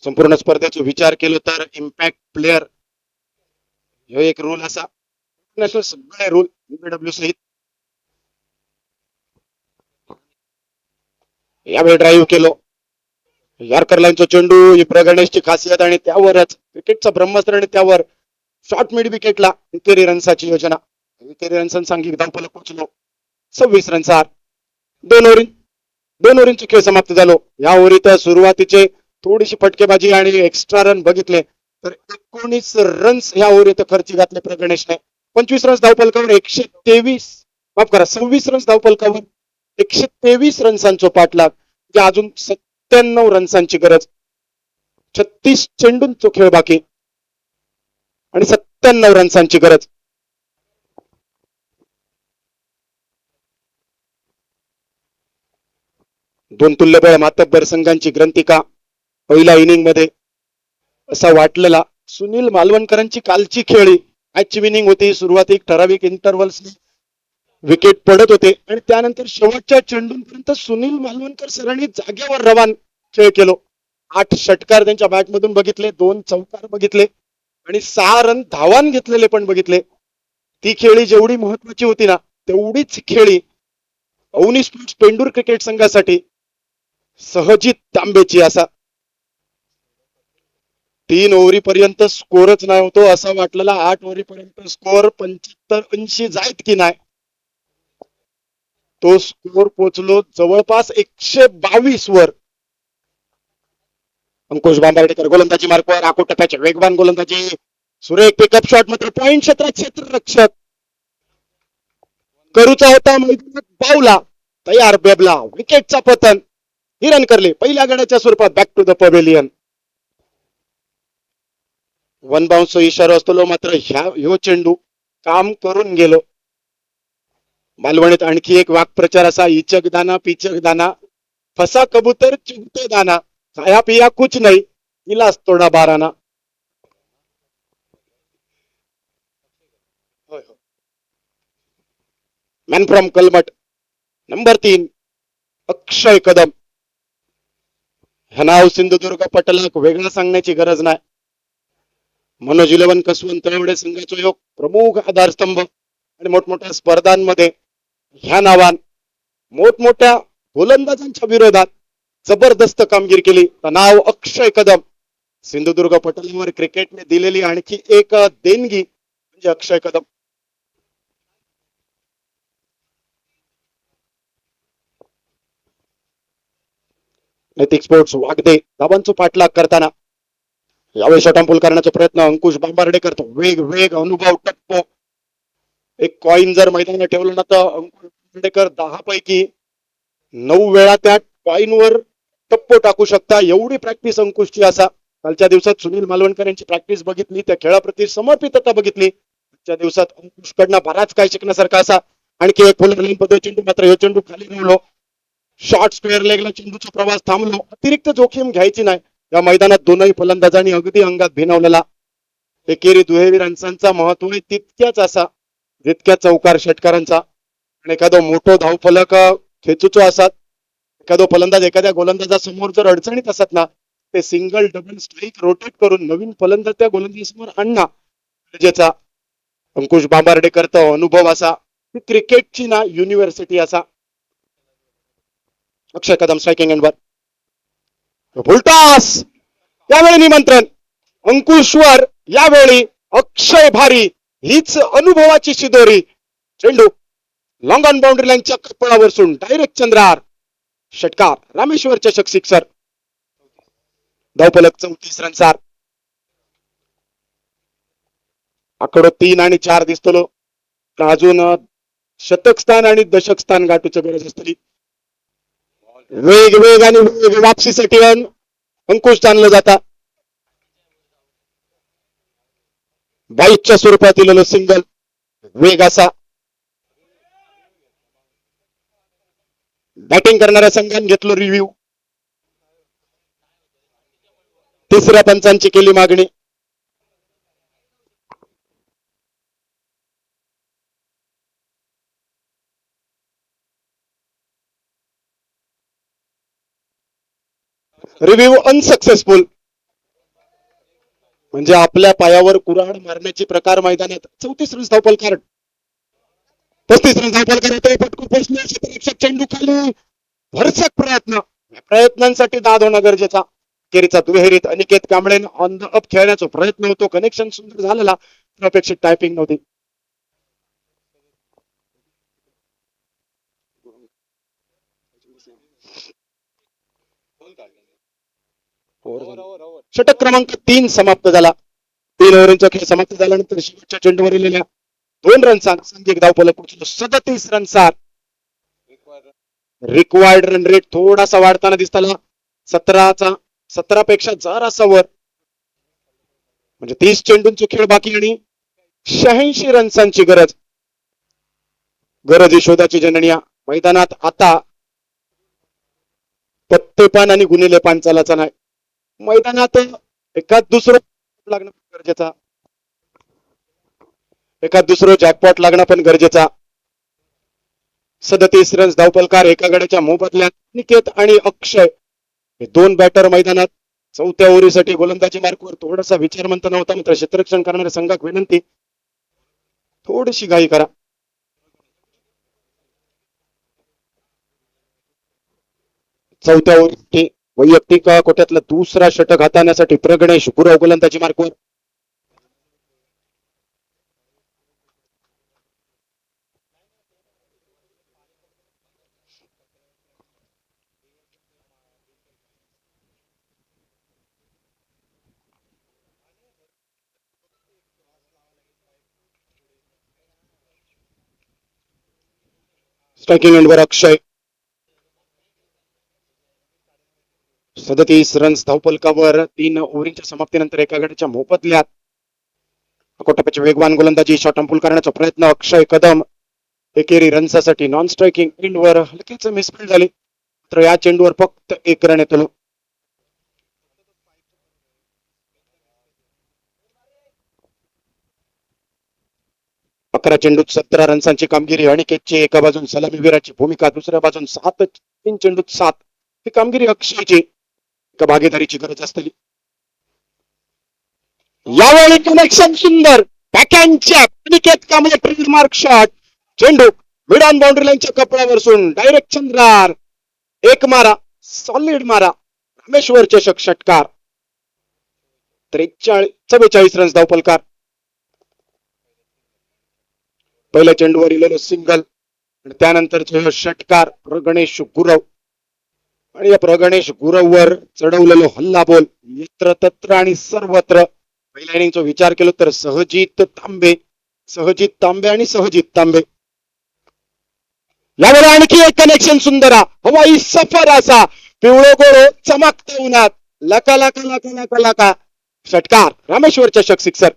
संपूर्ण स्पर्धेचा विचार केला तर इम्पॅक्ट प्लेअर ह्यो एक रूल असा नॅशनल सगळे रूल UPW सहित यावेळी ड्राईव्ह केलो यॉर्कर लाईनचा चेंडू इब्रा गणेशची खासियत आणि त्यावरच विकेटचा ब्रह्मास्त्र आणि त्यावर शॉर्ट मिड विकेटला विकेरी रन्साची योजना विकेरी रन्सन सांघिक धावफलक पोहोचलो 26 रन्सार 2 ओव्हरींचे खेळ समाप्त झालो या ओव्हरीत सुरुवातीचे थोडीशी फटकेबाजी आणि एक्स्ट्रा रन बघितले तर 19 रन्स ह्या ओव्हरीत खर्ची घातले प्रगणेशने 25 रन्स धावफलकावर 123 माफ करा 26 रन्स धावफलकावर 123 रन्सांचा पाठलाग जे अजून 97 रन्सांची गरज 36 चेंडूंचा खेळ बाकी आणि 97 रन्सांची गरज दोन तुल्यबळ मातब्बर संघांची ग्रंथिका पहिल्या इनिंग मध्ये असा वाटलेला सुनील मालवणकरांची कालची खेळी मॅच विनिंग होती सुरुवाती ठराविक इंटरव्हल्स विकेट पडत होते आणि त्यानंतर शेवटच्या चेंडूंपर्यंत सुनील मालवणकर सरांनी जागेवर रवान खेळ केलो 8 षटकार त्यांच्या बॅट मधून बघितले 2 चौकार बघितले आणि 6 रन धावान घेतलेले पण बघितले ती खेळी जेवढी महत्वाची होती ना तेवढीच खेळी अवनी स्पोर्ट्स पेंडूर क्रिकेट संघासाठी सहजित तांबेची असा 3 ओव्हरी पर्यंत स्कोरच नाही होतो असा वाटलेला 8 ओव्हरी पर्यंत स्कोर 75-80 जायत की नाही तो स्कोर पोहोचलो जवळपास 122 वर अंकुश बांबार्डेकर गोलंदाजी मार्कवर आखो टप्प्याचे वेगवान गोलंदाजी सुरेख पिकअप शॉट मात्र पॉइंट क्षेत्रात क्षेत्ररक्षक करूचा होता मैदानात बावला तयार बेबला विकेटचा पतन ही रन करले पहिल्या गड्याच्या स्वरूपात back to the pavilion one bounce इशारा असतो मात्र ह्यो चेंडू काम करून गेलो मालवणीत आणखी एक वाक्प्रचार असा इचक दाना पिचक दाना फसा कबूतर चिंते दाना खाया पिया कुछ नाही इलाज तोडा बाराना मॅन फ्रॉम कलमट नंबर 3 अक्षय कदम हे नाव सिंधुदुर्ग पटलाक वेगळं सांगण्याची गरज नाही मनोज 11 कसवंत तळवडे संघाचा योग प्रमुख आधारस्तंभ आणि मोठमोठ्या स्पर्धांमध्ये ह्या नावान मोठमोठ्या गोलंदाजांच्या विरोधात जबरदस्त कामगिरी केली नाव अक्षय कदम सिंधुदुर्ग पटलावर क्रिकेटने दिलेली आणखी एक देणगी म्हणजे अक्षय कदम नैतिक स्पोर्ट्स वागदे धावांचा पाठलाग करताना यावेळी शॉटॉम्पूल करण्याचा प्रयत्न अंकुश बांबार्डे करतो वेग अनुभव टप्पो एक कॉइन जर मैदानात ठेवलं ना तर अंकुश बांबार्डेकर 10 पैकी 9 वेळा त्या कॉइन वर टप्पो टाकू शकता एवढी प्रॅक्टिस अंकुशची असा कालच्या दिवसात सुनील मालवणकर यांची प्रॅक्टिस बघितली त्या खेळाप्रती समर्पितता बघितली आजच्या दिवसात अंकुशकडनं बराच काय शिकण्यासारखा असा आणखी एक फुल लाईन पद्धती चेंडू मात्र हे चेंडू खाली नेलो शॉर्ट स्क्वेअर लेगला चेंडूचा प्रवास थांबलो अतिरिक्त जोखीम घ्यायची नाही या मैदानात दोनही फलंदाजांनी अगदी अंगात भिनवलेला एकेरी दुहेरी रन्सांचा महत्व तितक्याच असा जितक्या चौकार षटकारांचा आणि एखादं मोठं धावफलक खेचूचो असतात एखादो फलंदाज एखाद्या गोलंदाजासमोर जर अडचणीत असत ना ते सिंगल डबल स्ट्राईक रोटेट करून नवीन फलंदाज त्या गोलंदाजासमोर आणणं गरजेचा अंकुश बांबार्डेकर तो अनुभव असा क्रिकेटची ना युनिव्हर्सिटी असा अक्षय कदम स्ट्रायकिंग एंडवर फुलटॉस यावेळी निमंत्रण अंकुशवर यावेळी अक्षय भारी हीच अनुभवाची शिदोरी चेंडू लॉंग ऑन बाउंड्री लाईनच्या कपळावर सोडून डायरेक्ट चंद्रार षटकार रामेश्वर चषक सिक्सर धावफलक 34 रनसार आकडो 3 आणि 4 दिसतो अजून शतक स्थान आणि दशक स्थान गाठूची गरज असतली वेग आणि वापसीसाठी अंकुश जाणलं जाता 22च्या स्वरूपातील सिंगल वेग असा बॅटिंग करणाऱ्या संघाने घेतलो रिव्ह्यू तिसऱ्या पंचांची केली मागणी रिव्ह्यू अनसक्सेसफुल म्हणजे आपल्या पायावर कुऱ्हाड मारण्याचे प्रकार मैदानात. 34 रन्स धावपल कारण 35 रन धावपल करत पटकू पोचले क्षेत्ररक्षक चेंडू खाली भरसक प्रयत्नांसाठी दाद होणं गरजेचा. केरीचा दुहेरीत Aniket Kamble on the up खेळण्याचा प्रयत्न होतो. कनेक्शन सुंदर झालेला, अपेक्षित टायपिंग नव्हती. षटक क्रमांक 3 समाप्त झाला. 3 ओव्हरचा खेळ समाप्त झाल्यानंतर शेवटच्या चेंडूवर इलेल्या 2 रनचा सांघिक धावफलक पोहोचलो 37 रनचा. रिक्वायर्ड रन रेट थोडासा वाढताना दिसताना 17 पेक्षा जरासा वर, म्हणजे 30 चेंडूंचा खेळ बाकी आणि 86 रन्सांची गरज. शोधाची जननिया मैदानात आता पत्तेपान आणि गुणिले पान चालाचा नाही. मैदानात एखाद दुसरं लागणं गरजेचा, एखाद दुसरं जॅकपॉट लागणं पण गरजेचा. 37 रन्स धावपलकार एका गड्याच्या मोबदल्यात. निकेत आणि अक्षय हे 2 बॅटर मैदानात. चौथ्या ओव्हरीसाठी गोलंदाजी मार्कवर थोडासा विचारमंत नव्हता, मात्र क्षेत्ररक्षण करणाऱ्या संघाक विनंती, थोडीशी घाई करा. चौथ्या ओव्हरसाठी वैयक्तिक कोट्यातला दुसरा षटक हाताळण्यासाठी प्रगणेश गुरव गोलंदाजी मार्कवर. स्ट्रायकिंग एंडवर अक्षय. 37 रन्स धावपलकावर 3 ओव्हरींच्या समाप्तीनंतर एका गड्याच्या मोबदल्यात. कोटप्याची वेगवान गोलंदाजी शॉट अंपूल करण्याचा प्रयत्न अक्षय कदम. एकेरी रन्सासाठी नॉन स्ट्रायकिंग एंडवर हलकीच मिसफील्ड झाली, तर या चेंडूवर फक्त 1 रन येतो. अकरा चेंडूत 17 रन्सांची कामगिरी. अनिकेतची एका बाजून सलामीवीराची भूमिका, दुसऱ्या बाजून 3 चेंडूत 7 ही कामगिरी अक्षयची. एका भागीदारीची गरज असतली. यावेळी कनेक्शन सुंदर बॅकहँडच्या अनिकेत कांबळे ट्रेडमार्क शॉट. चेंडू मिड ऑन बाउंड्री लाईनच्या कपड्यावर सोडून डायरेक्ट चंद्रार. एक मारा, सॉलिड मारा. रामेश्वर चषक षटकार. 44 रन्स धावपलकार. पहिल्या चेंडूवर इलेलो सिंगल आणि त्यानंतर षटकार प्रगणेश गुरव. आणि या प्रगणेश गुरववर चढवलेलो हल्ला बोल यत्र तत्र आणि सर्वत्र. पहिल्या इनिंगचा विचार केला तर सहजित तांबे आणि सहजित तांबे. यावर आणखी एक कनेक्शन सुंदरा. हवाई सफर असा पिवळो गोळो चमकता उन्हात. लका लका लका लका लका. षटकार रामेश्वर चषक सिक्सर.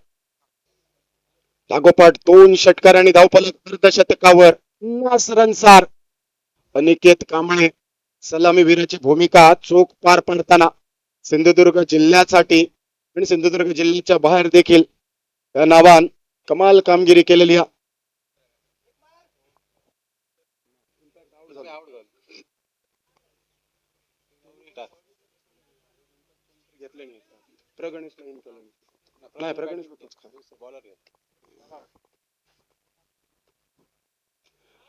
लागोपाठ 2 षटकार आणि धावफलक अर्धशतकावर 50 रनसार. अनिकेत कांबळे सलामीवीराची भूमिका चोख पार पाडताना सिंधुदुर्ग जिल्ह्यासाठी आणि सिंधुदुर्ग जिल्ह्याच्या बाहेर देखील या नावान कमाल कामगिरी केलेली आहे.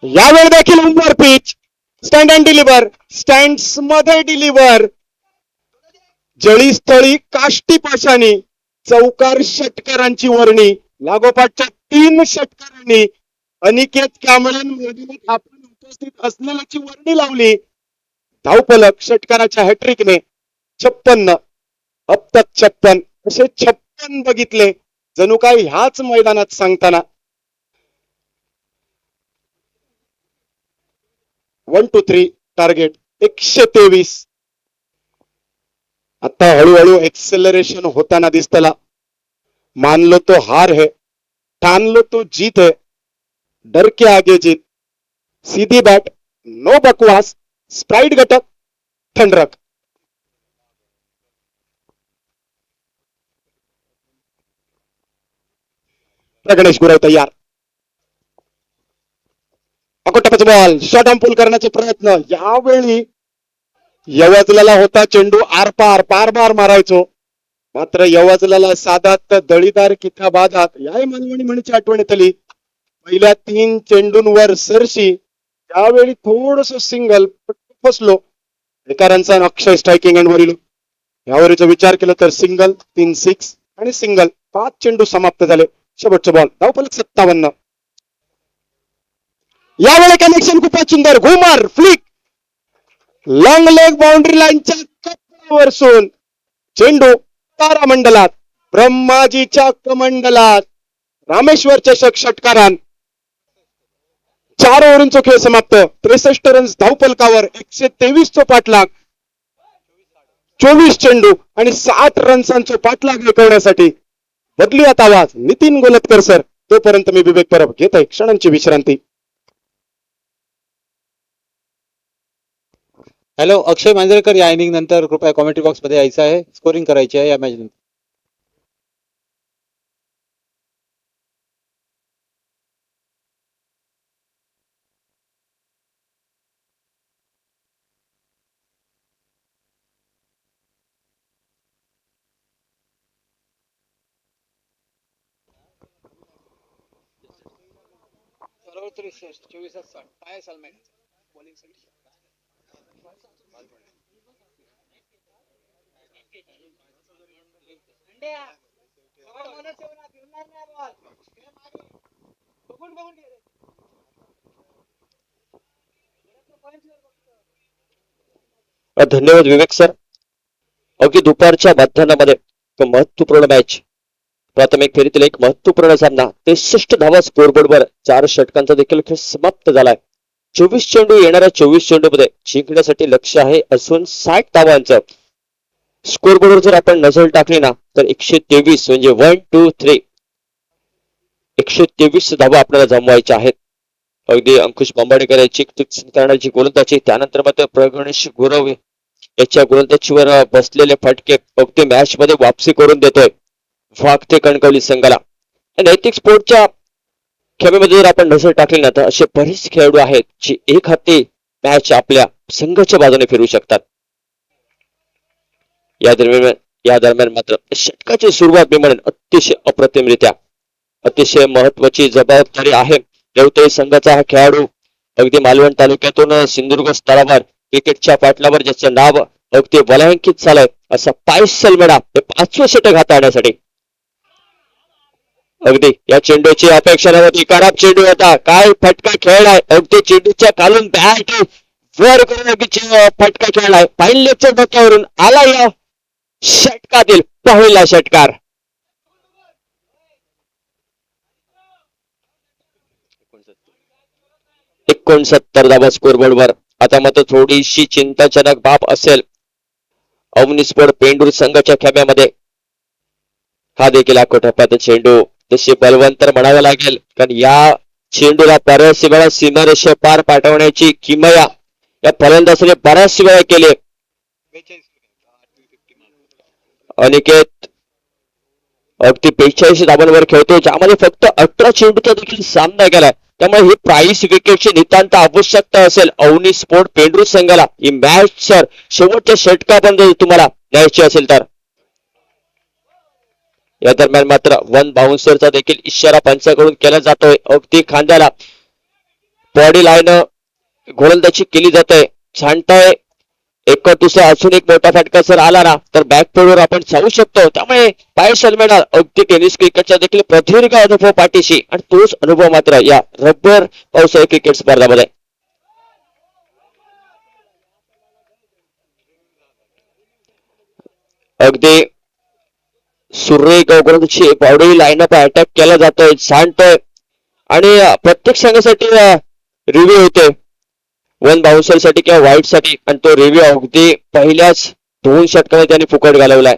यावेळी देखील उंबर pitch. Stand and deliver. Stands मध्ये डिलिव्हर. जळीस्थळी काष्टी पाशानी चौकार षटकारांची वर्णी. लागोपाठच्या 3 षटकारांनी अनिकेत कांबळे आपण उपस्थित असलेल्याची वर्णी लावली. धावफलक षटकाराच्या हॅट्रिकने 56. अब तक 56 असे 56 बघितले जणू काय ह्याच मैदानात सांगताना. 1 2 3 टार्गेट 123. आता हळूहळू एक्सेलरेशन होताना दिसतला. मान लो तो हार है, ठान लो तो जीत है. डर के आगे जीत. सीधी बैट, नो बकवास. स्प्राइट घटक, ठंडरक. गणेश गुरव तयार. अकोटपच बॉल. शॉट अंपूल करण्याचे प्रयत्न. यावेळी यवतला होता चेंडू आरपार पार मारायचो. मात्र यवजलाला साधात दळीदार किताबादात याही मालवणी म्हणीची आठवण येत आली. पहिल्या 3 चेंडूंवर सरशी त्यावेळी थोडस सिंगल फसलो. एका रनचा अक्षय स्ट्रायकिंग एंड वरील यावर जर विचार केला तर सिंगल 3 6 आणि सिंगल 5 चेंडू समाप्त झाले. शेवटचे बॉल धावफलक 57. यावेळी कनेक्शन खूपच सुंदर घुमर फ्लिक लॉंग लेग बाउंड्री लाईनच्या कपड्यावर सोन चेंडू तारामंडलात ब्रह्माजीच्या कमंडलात रामेश्वर चषक षटकारान 4 ओव्हरींचा खेळ समाप्त. 63 रन्स धावफलकावर 123 चा पाठलाग 24 चेंडू आणि 60 रन्सांचा पाठलाग मिळवण्यासाठी बदलूयात आवाज नितीन गोलतकर सर. तोपर्यंत मी विवेक परब घेत आहे क्षणांची विश्रांती. हॅलो, अक्षय मांजरेकर या इनिंग नंतर कृपया कॉमेंट्री बॉक्स मध्ये यायचं आहे. स्कोरिंग करायची आहे या मॅच नंतर. धन्यवाद विवेक सर. अगदी दुपारच्या मध्यानामध्ये महत्वपूर्ण मॅच प्राथमिक फेरीतील एक महत्वपूर्ण सामना 63 धावा स्कोरबोर्डवर 4 षटकांचा देखील खेळ समाप्त झालाय. 24 चेंडू येणाऱ्या 24 चेंडू मध्ये जिंकण्यासाठी लक्ष्य आहे असून 60 धावांचं. स्कोरबोर्डवर जर आपण नजर टाकली ना तर 123 म्हणजे 1 2 3 123 धावा आपल्याला जमवायच्या आहेत. अगदी अंकुश बांबाडेकर याची करण्याची गोलंदाजी त्यानंतर मात्र प्रगणेश गुरव याच्या गोलंदाजीवर बसलेले फटके अगदी मॅच मध्ये वापसी करून देतोय वागते कणकवली संघाला. नैतिक स्पोर्टच्या खेळामध्ये जर आपण नजर टाकली ना तर असे बरेच खेळाडू आहेत जे एक हाती मॅच आपल्या संघाच्या बाजूने फिरू शकतात. या दरम्यान मात्र षटकाची सुरुवात मी म्हणेन अतिशय अप्रतिमरित्या अतिशय महत्वाची जबाबदारी आहे. देवताई संघाचा हा खेळाडू अगदी मालवण तालुक्यातून सिंधुदुर्ग स्तरावर क्रिकेटच्या पाटलावर ज्याचं नाव अगदी वलयांकित झालंय असा पायस सलमेडा हे 5वे षटक हाताळण्यासाठी. अगदी या चेंडूची अपेक्षा नव्हती. खराब चेंडू होता. काय फटका खेळलाय. अगदी चेंडूच्या खालून बॅट वर करून अगदी फटका खेळलाय. पाहिलेच्या डोक्यावरून आला या षटकातील पहिला षटकार. 69 धावा स्कोरबोर्डवर. आता मात्र थोडीशी चिंताजनक बाब असेल अवनी स्पोर्ट पेंडूर संघाच्या खेळामध्ये. हा देखील आकोटप्प्यात चेंडू तसे बलवंत तर म्हणावं लागेल कारण या चेंडूला बऱ्याच वेळा सीमारेषे पार पाठवण्याची किमया या फलंदाजाने बऱ्याच वेळा केले. अनिकेत अगदी 45 धावांवर खेळतो ज्यामध्ये फक्त 18 चेंडूचा देखील सामना केलाय. त्यामुळे ही प्राईस विकेटची नितांत आवश्यकता असेल अवनी स्पोर्ट पेंडूर संघाला ही मॅच सर शेवटच्या षटकापर्यंत तुम्हाला न्यायची असेल तर. या दरम्यान मात्र 1 बाउन्सरचा देखील इशारा पंचाकडून केला जातोय. अगदी खांद्याला बॉडी लाईन गोलंदाजी केली जाते. छानटाय एक दुसरा अजून एक मोठा फटका जर आला ना तर बॅकफोडवर आपण जाऊ शकतो. त्यामुळे पायस सलमेडा अगदी टेनिस क्रिकेटचा देखील प्रदीर्घ अनुभव पाठीशी आणि तोच अनुभव मात्र या रबर पावसाळी क्रिकेट स्पर्धामध्ये. अगदी सुरेख गोलंदाजी बॉडी लाईनअप अटॅक केला जातोय. छानतोय आणि प्रत्येक संघासाठी रिव्ह्यू होते 1 बाउन्सर साठी किंवा वाईट साठी आणि तो रिव्ह्यू अगदी पहिल्याच 2 षटकामध्ये त्यांनी फुकट घालवलाय.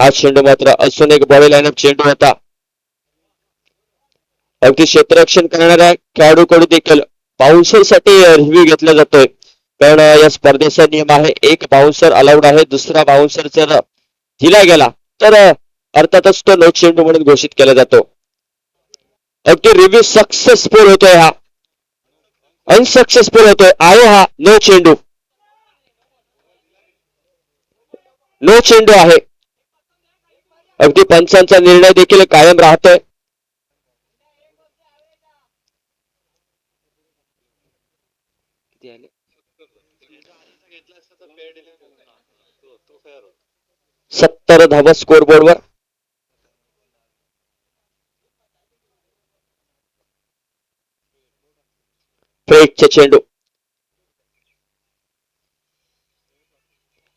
हा चेंडू मात्र अजून एक बॉडी लाईनअप चेंडू होता. अगदी क्षेत्ररक्षण करणाऱ्या खेळाडूकडून देखील बाउन्सर साठी रिव्ह्यू घेतला जातोय कारण या स्पर्धेचा नियम आहे 1 बाउन्सर अलाउड आहे. दुसरा बाउन्सर जर दिला गेला तर अर्थातच तो नो चेंडू म्हणून घोषित केला जातो. अगदी रिव्ह्यू सक्सेसफुल होतोय. हा अनसक्सेसफुल होतोय. आहे हा नो चेंडू. नो चेंडू आहे. अगदी पंचांचा निर्णय देखील कायम राहतोय. सत्तर धावा स्कोर बोर्डवर. फ्रेडचे चेंडू.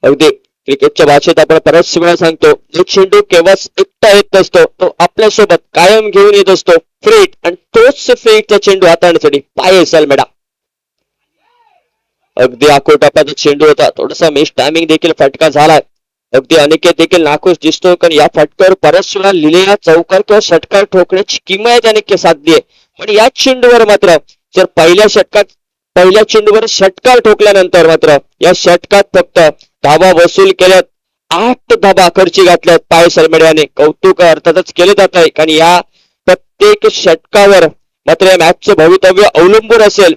अगदी क्रिकेटच्या भाषेत आपण बऱ्याच वेळा सांगतो, जो चेंडू केव्हा एकटा येत नसतो, तो आपल्यासोबत कायम घेऊन येत असतो फ्रेड, आणि तोच फ्रेडचा चेंडू हाताळण्यासाठी पाय सलमेडा. अगदी आकोटापाचा चेंडू होता, थोडासा मिस टायमिंग देखील फटका झालाय. अगदी अनिकेत देखील नाखुश दिसतो, कारण या फटक्यावर बऱ्याच वेळा लिहिलेला चौकार किंवा षटकार ठोकण्याची किंमत अनिकेत साधली आहे. पण या चेंडूवर मात्र जर पहिल्या चेंडूवर षटकार ठोकल्यानंतर मात्र या षटकात फक्त धाबा वसूल केल्यात, 8 धाबा खर्ची घातल्यात पाय सलमेड्याने. कौतुक अर्थातच केले जात आहे, कारण या प्रत्येक षटकावर मात्र या मॅचचे भवितव्य अवलंबून असेल.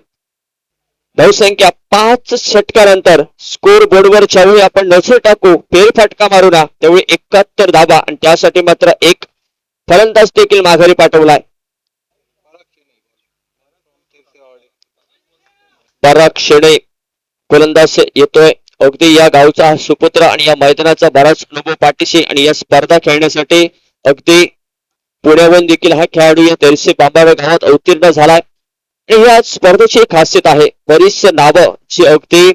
बहुसंख्या 5 षटकानंतर स्कोर बोर्डवर ज्यावेळी आपण नजर टाकू, फेरफटका मारू ना, त्यावेळी 71 धाबा, आणि त्यासाठी मात्र एक फलंदाज देखील माघारी पाठवलाय. पराग शेणे गोलंदाज येतोय. अगदी या गावचा हा सुपुत्र आणि या मैदानाचा बराच अनुभव पाठीशी, आणि या स्पर्धा खेळण्यासाठी अगदी पुण्याहून देखील हा खेळाडू या तेरसे बांबावे गावात अवतीर्ण झालाय. या स्पर्धेची एक खासियत आहे, बरीच नावं जी अगदी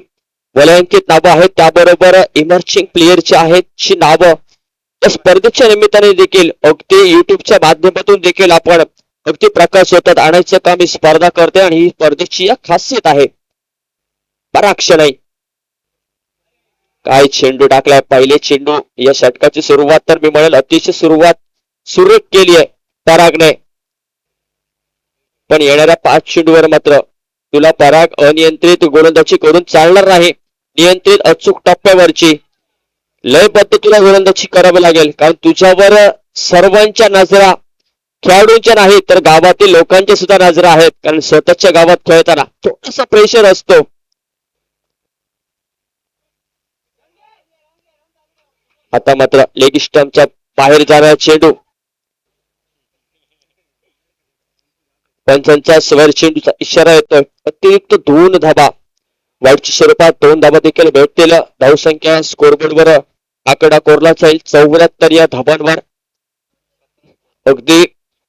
वलयांकित नावं आहेत, त्याबरोबर इमर्जिंग प्लेअरची आहेत जी नावं या स्पर्धेच्या निमित्ताने देखील अगदी युट्यूबच्या माध्यमातून देखील आपण अगदी प्रकाश होतात आणायचं काम ही स्पर्धा करते, आणि ही स्पर्धेची एक खासियत आहे. पराग नाही काय चेंडू टाकलाय. पहिले चेंडू या षटकाची सुरुवात तर मी म्हणेल अतिशय सुरेख केली आहे परागने, पण येणाऱ्या 5 चेंडूवर मात्र तुला पराग अनियंत्रित गोलंदाजी करून चालणार नाही. नियंत्रित अचूक टप्प्यावरची लयबद्ध तुला गोलंदाजी करावी लागेल, कारण तुझ्यावर सर्वांच्या नजरा, खेळाडूंच्या नाही तर गावातील लोकांच्या सुद्धा नजरा आहेत, कारण स्वतःच्या गावात खेळताना थोडासा प्रेशर असतो. आता मात्र लेग स्टंपच्या बाहेर जाणारा चेंडू, पंचांचा स्वर चेंडूचा इशारा येतोय. अतिरिक्त 2 धाबा, वाईटच्या स्वरूपात 2 धाबा देखील भेटतील. धावसंख्या स्कोरबोर्डवर आकडा कोरला जाईल 74 या धाबांवर. अगदी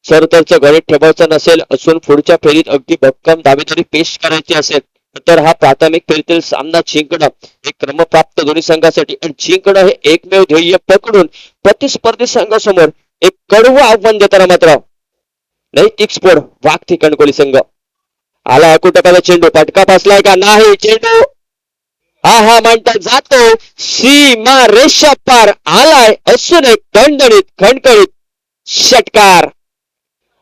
सरतरचं गणित ठेवायचं नसेल असून पुढच्या फेरीत अगदी भक्कम दावेदारी पेश करायची असेल तर हा प्राथमिक फेरीतील सामना जिंकणं हे क्रमप्राप्त दोन्ही संघासाठी, आणि जिंकणं हे एकमेव ध्येय पकडून प्रतिस्पर्धी संघासमोर एक कडवं आव्हान देताना मात्र नैतिक स्फोट वागते कणकोली संघ. आला कुटकाला चेंडू, फटका फसलाय का नाही, चेंडू हा म्हणता जातो सीमा रेषा पार, आलाय असून एक खणखणीत षटकार.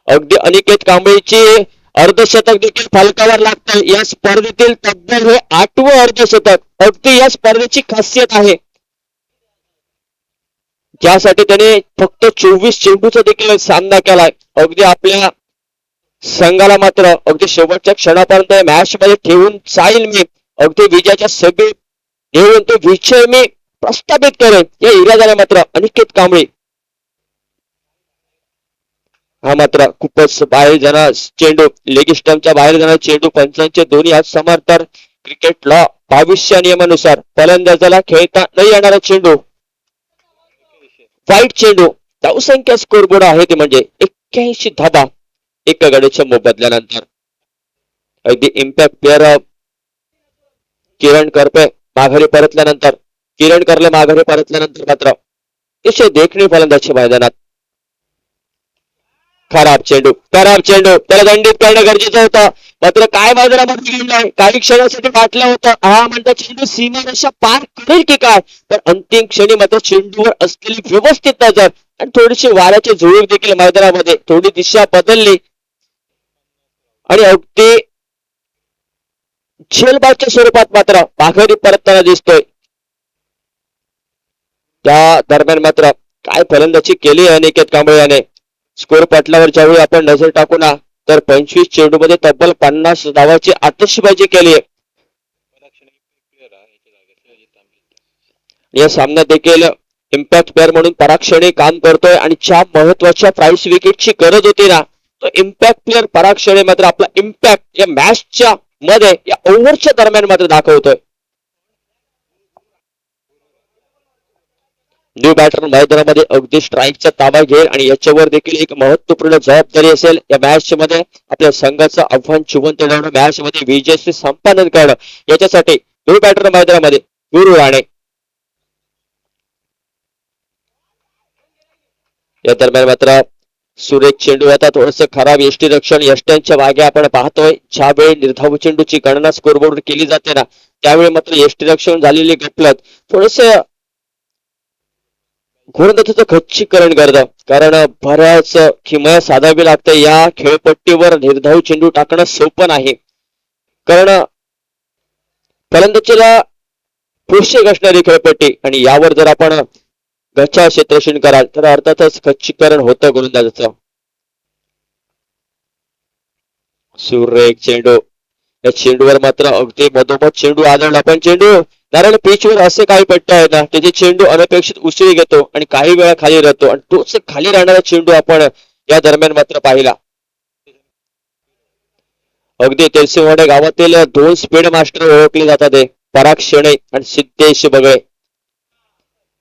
अगदी अनिकेत कांबळेची अर्धशतक देखील फलकावर लागतं. या स्पर्धेतील तब्बल हे 8वं अर्धशतक. अगदी या स्पर्धेची खासियत आहे, ज्यासाठी त्याने फक्त 24 चेंडूचा देखील सामना केलाय. अगदी आपल्या संघाला मात्र अगदी शेवटच्या क्षणापर्यंत मॅच मध्ये ठेवून जाईल मी, अगदी विजयाच्या सभेत घेऊन तो विजय मी प्रस्थापित करेन या इराद्याने मात्र अनिकेत कांबळे हा मात्र खूपच बाहेर जाणार चेंडू, लेग स्टंपच्या बाहेर जाणार चेंडू. पंचांचे दोन्ही हात समर्थन. क्रिकेट लॉ 22 नियमानुसार फलंदाजाला खेळता न येणारा चेंडू वाईट चेंडू. धावसंख्या स्कोरबोर्ड आहे ते म्हणजे 81 धाबा एका गड्याच्या मोबदल्यानंतर. अगदी इम्पॅक्ट प्लेअर किरण करपे माघारी परतल्यानंतर मात्र अतिशय देखणी फलंदाजी मैदानात. खराब चेंडू त्याला दंडित करणं गरजेचं होतं, मात्र काय मैदानामध्ये गेलाय, काही क्षणासाठी वाटलं होतं हा म्हणता चेंडू सीमारेषा पार करेल की काय, पण अंतिम क्षणी मात्र चेंडूवर असलेली व्यवस्थित नजर आणि थोडीशी वाऱ्याची झुळूक देखील मैदानामध्ये थोडी दिशा बदलली आणि अगदी झेलबादच्या स्वरूपात मात्र माघारी परतताना दिसतोय. त्या दरम्यान मात्र काय फलंदाजी केली अनिकेत कांबळे याने. स्कोर पटलावर ज्यावेळी आपण नजर टाकू ना तर 25 चेंडू मध्ये तब्बल 50 धावाची आतषबाजी केली आहे. या सामन्यात देखील इम्पॅक्ट प्लेअर म्हणून पराक्षणे काम करतोय आणि ज्या महत्वाच्या प्राइस विकेटची गरज होती ना, तो इम्पॅक्ट प्लेअर पराक्षणे मात्र आपला इम्पॅक्ट या मॅचच्या मध्ये या ओव्हरच्या दरम्यान मात्र दाखवतोय. न्यू बॅटर मैदानामध्ये अगदी स्ट्राईकचा ताबा घेईल आणि याच्यावर देखील एक महत्वपूर्ण जबाबदारी असेल. या मॅच मध्ये आपल्या संघाचं आव्हान जिवंत ठेवणं, मॅच मध्ये विजयाचे संपादन करणं, याच्यासाठी न्यू बॅटर मैदानामध्ये गुरु राणे. या दरम्यान मात्र सुरेख चेंडू आता थोडस खराब यष्टीरक्षण यष्ट्यांच्या मागे आपण पाहतोय. ज्यावेळी निर्धाव चेंडूची गणना स्कोरबोर्ड केली जाते ना, त्यावेळी मात्र यष्टीरक्षण झालेली गफलत थोडस गोलंदाजाचं खच्चीकरण करतं. कारण बऱ्याच किमया साधावी लागते. या खेळपट्टीवर निर्धाव चेंडू टाकणं सोपं नाही, कारण फलंदाजीला पोषक असणारी खेळपट्टी आणि यावर जर आपण गच्चा क्षेत्रक्षण कराल तर अर्थातच खच्चीकरण होतं गोलंदाजाचं. सुरेख चेंडू, या चेंडूवर मात्र अगदी मधोमध चेंडू आदळला, पण चेंडू कारण पिचवर असे काही पट्टे आहेत ना, त्याचे चेंडू अनपेक्षित उसळी घेतो आणि काही वेळा खाली राहतो आणि तोच खाली राहणारा चेंडू आपण या दरम्यान मात्र पाहिला. अगदी तेलसिंगवाडे गावातील दोन स्पीड मास्टर ओळखले जातात, पराग शेणे आणि सिद्धेश बगळे.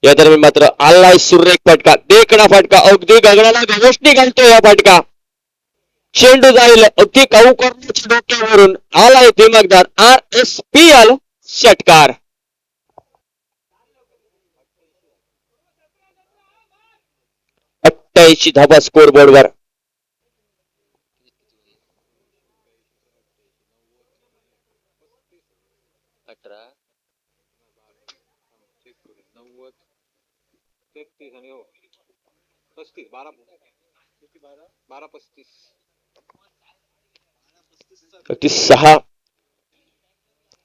या दरम्यान मात्र आलाय सुरेख फटका, देखणा फटका, अगदी गगनाला गवसणी घालतो या फटका. चेंडू जाईल अगदी काऊ करण्याच्या डोक्यावरून, आलाय दिमागदार RSPL षटकार. 88 धाबा स्कोर बोर्डवर.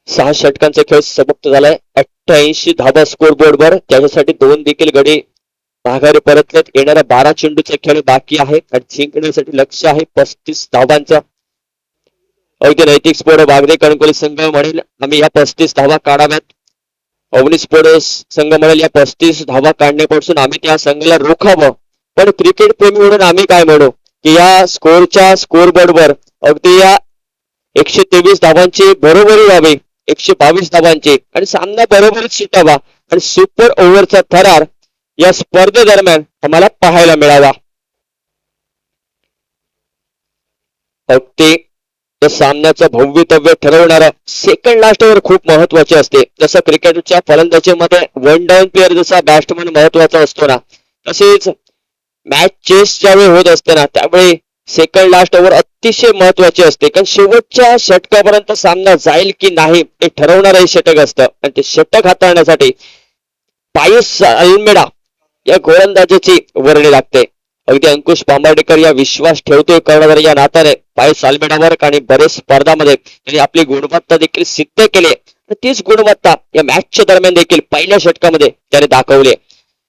सहा षटकांचा खेळ समाप्त झालाय. 88 धाबा स्कोर बोर्डवर. त्याच्यासाठी 2 देखील गडी माघारी परतलेत. येणाऱ्या 12 चेंडूचा खेळ बाकी आहे आणि जिंकण्यासाठी लक्ष आहे 35 धावांचा. अगदी नैतिक स्फोट बागदे कणकोली संघ म्हणेल आम्ही या 35 धावा काढाव्यात. अवनी स्फोट संघ म्हणेल या 35 धावा काढण्यापासून आम्ही त्या संघाला रोखावं. पण क्रिकेट प्रेमी म्हणून आम्ही काय म्हणू की या स्कोरच्या स्कोरबोर्डवर अगदी या 123 धावांची बरोबरी व्हावी, 122 धावांची, आणि सामना बरोबरच सुटावा आणि सुपर ओव्हरचा थरार या स्पर्धेदरम्यान आम्हाला पाहायला मिळावा. अगदी या सामन्याचं भवितव्य ठरवणारा सेकंड लास्ट ओव्हर खूप महत्वाचे असते. जसं क्रिकेटच्या फलंदाजीमध्ये वन डाऊन प्लेअर जसा बॅट्समन महत्वाचा असतो ना, तसेच मॅच चेस ज्यावेळी होत असते ना, त्यावेळी सेकंड लास्ट ओव्हर अतिशय महत्वाचे असते. कारण शेवटच्या षटकापर्यंत सामना जाईल की नाही हे ठरवणारं हे षटक असतं आणि ते षटक हाताळण्यासाठी पायस अल्मेडा या गोलंदाजाची वर्णी लागते. अगदी अंकुश पांबाडेकर या विश्वास ठेवतोय कर्णधार या नात्याने पायस अल्मेडावर आणि बरेच स्पर्धामध्ये त्यांनी आपली गुणवत्ता देखील सिद्ध केली. तीच गुणवत्ता या मॅचच्या दरम्यान देखील पहिल्या षटकामध्ये त्याने दाखवली.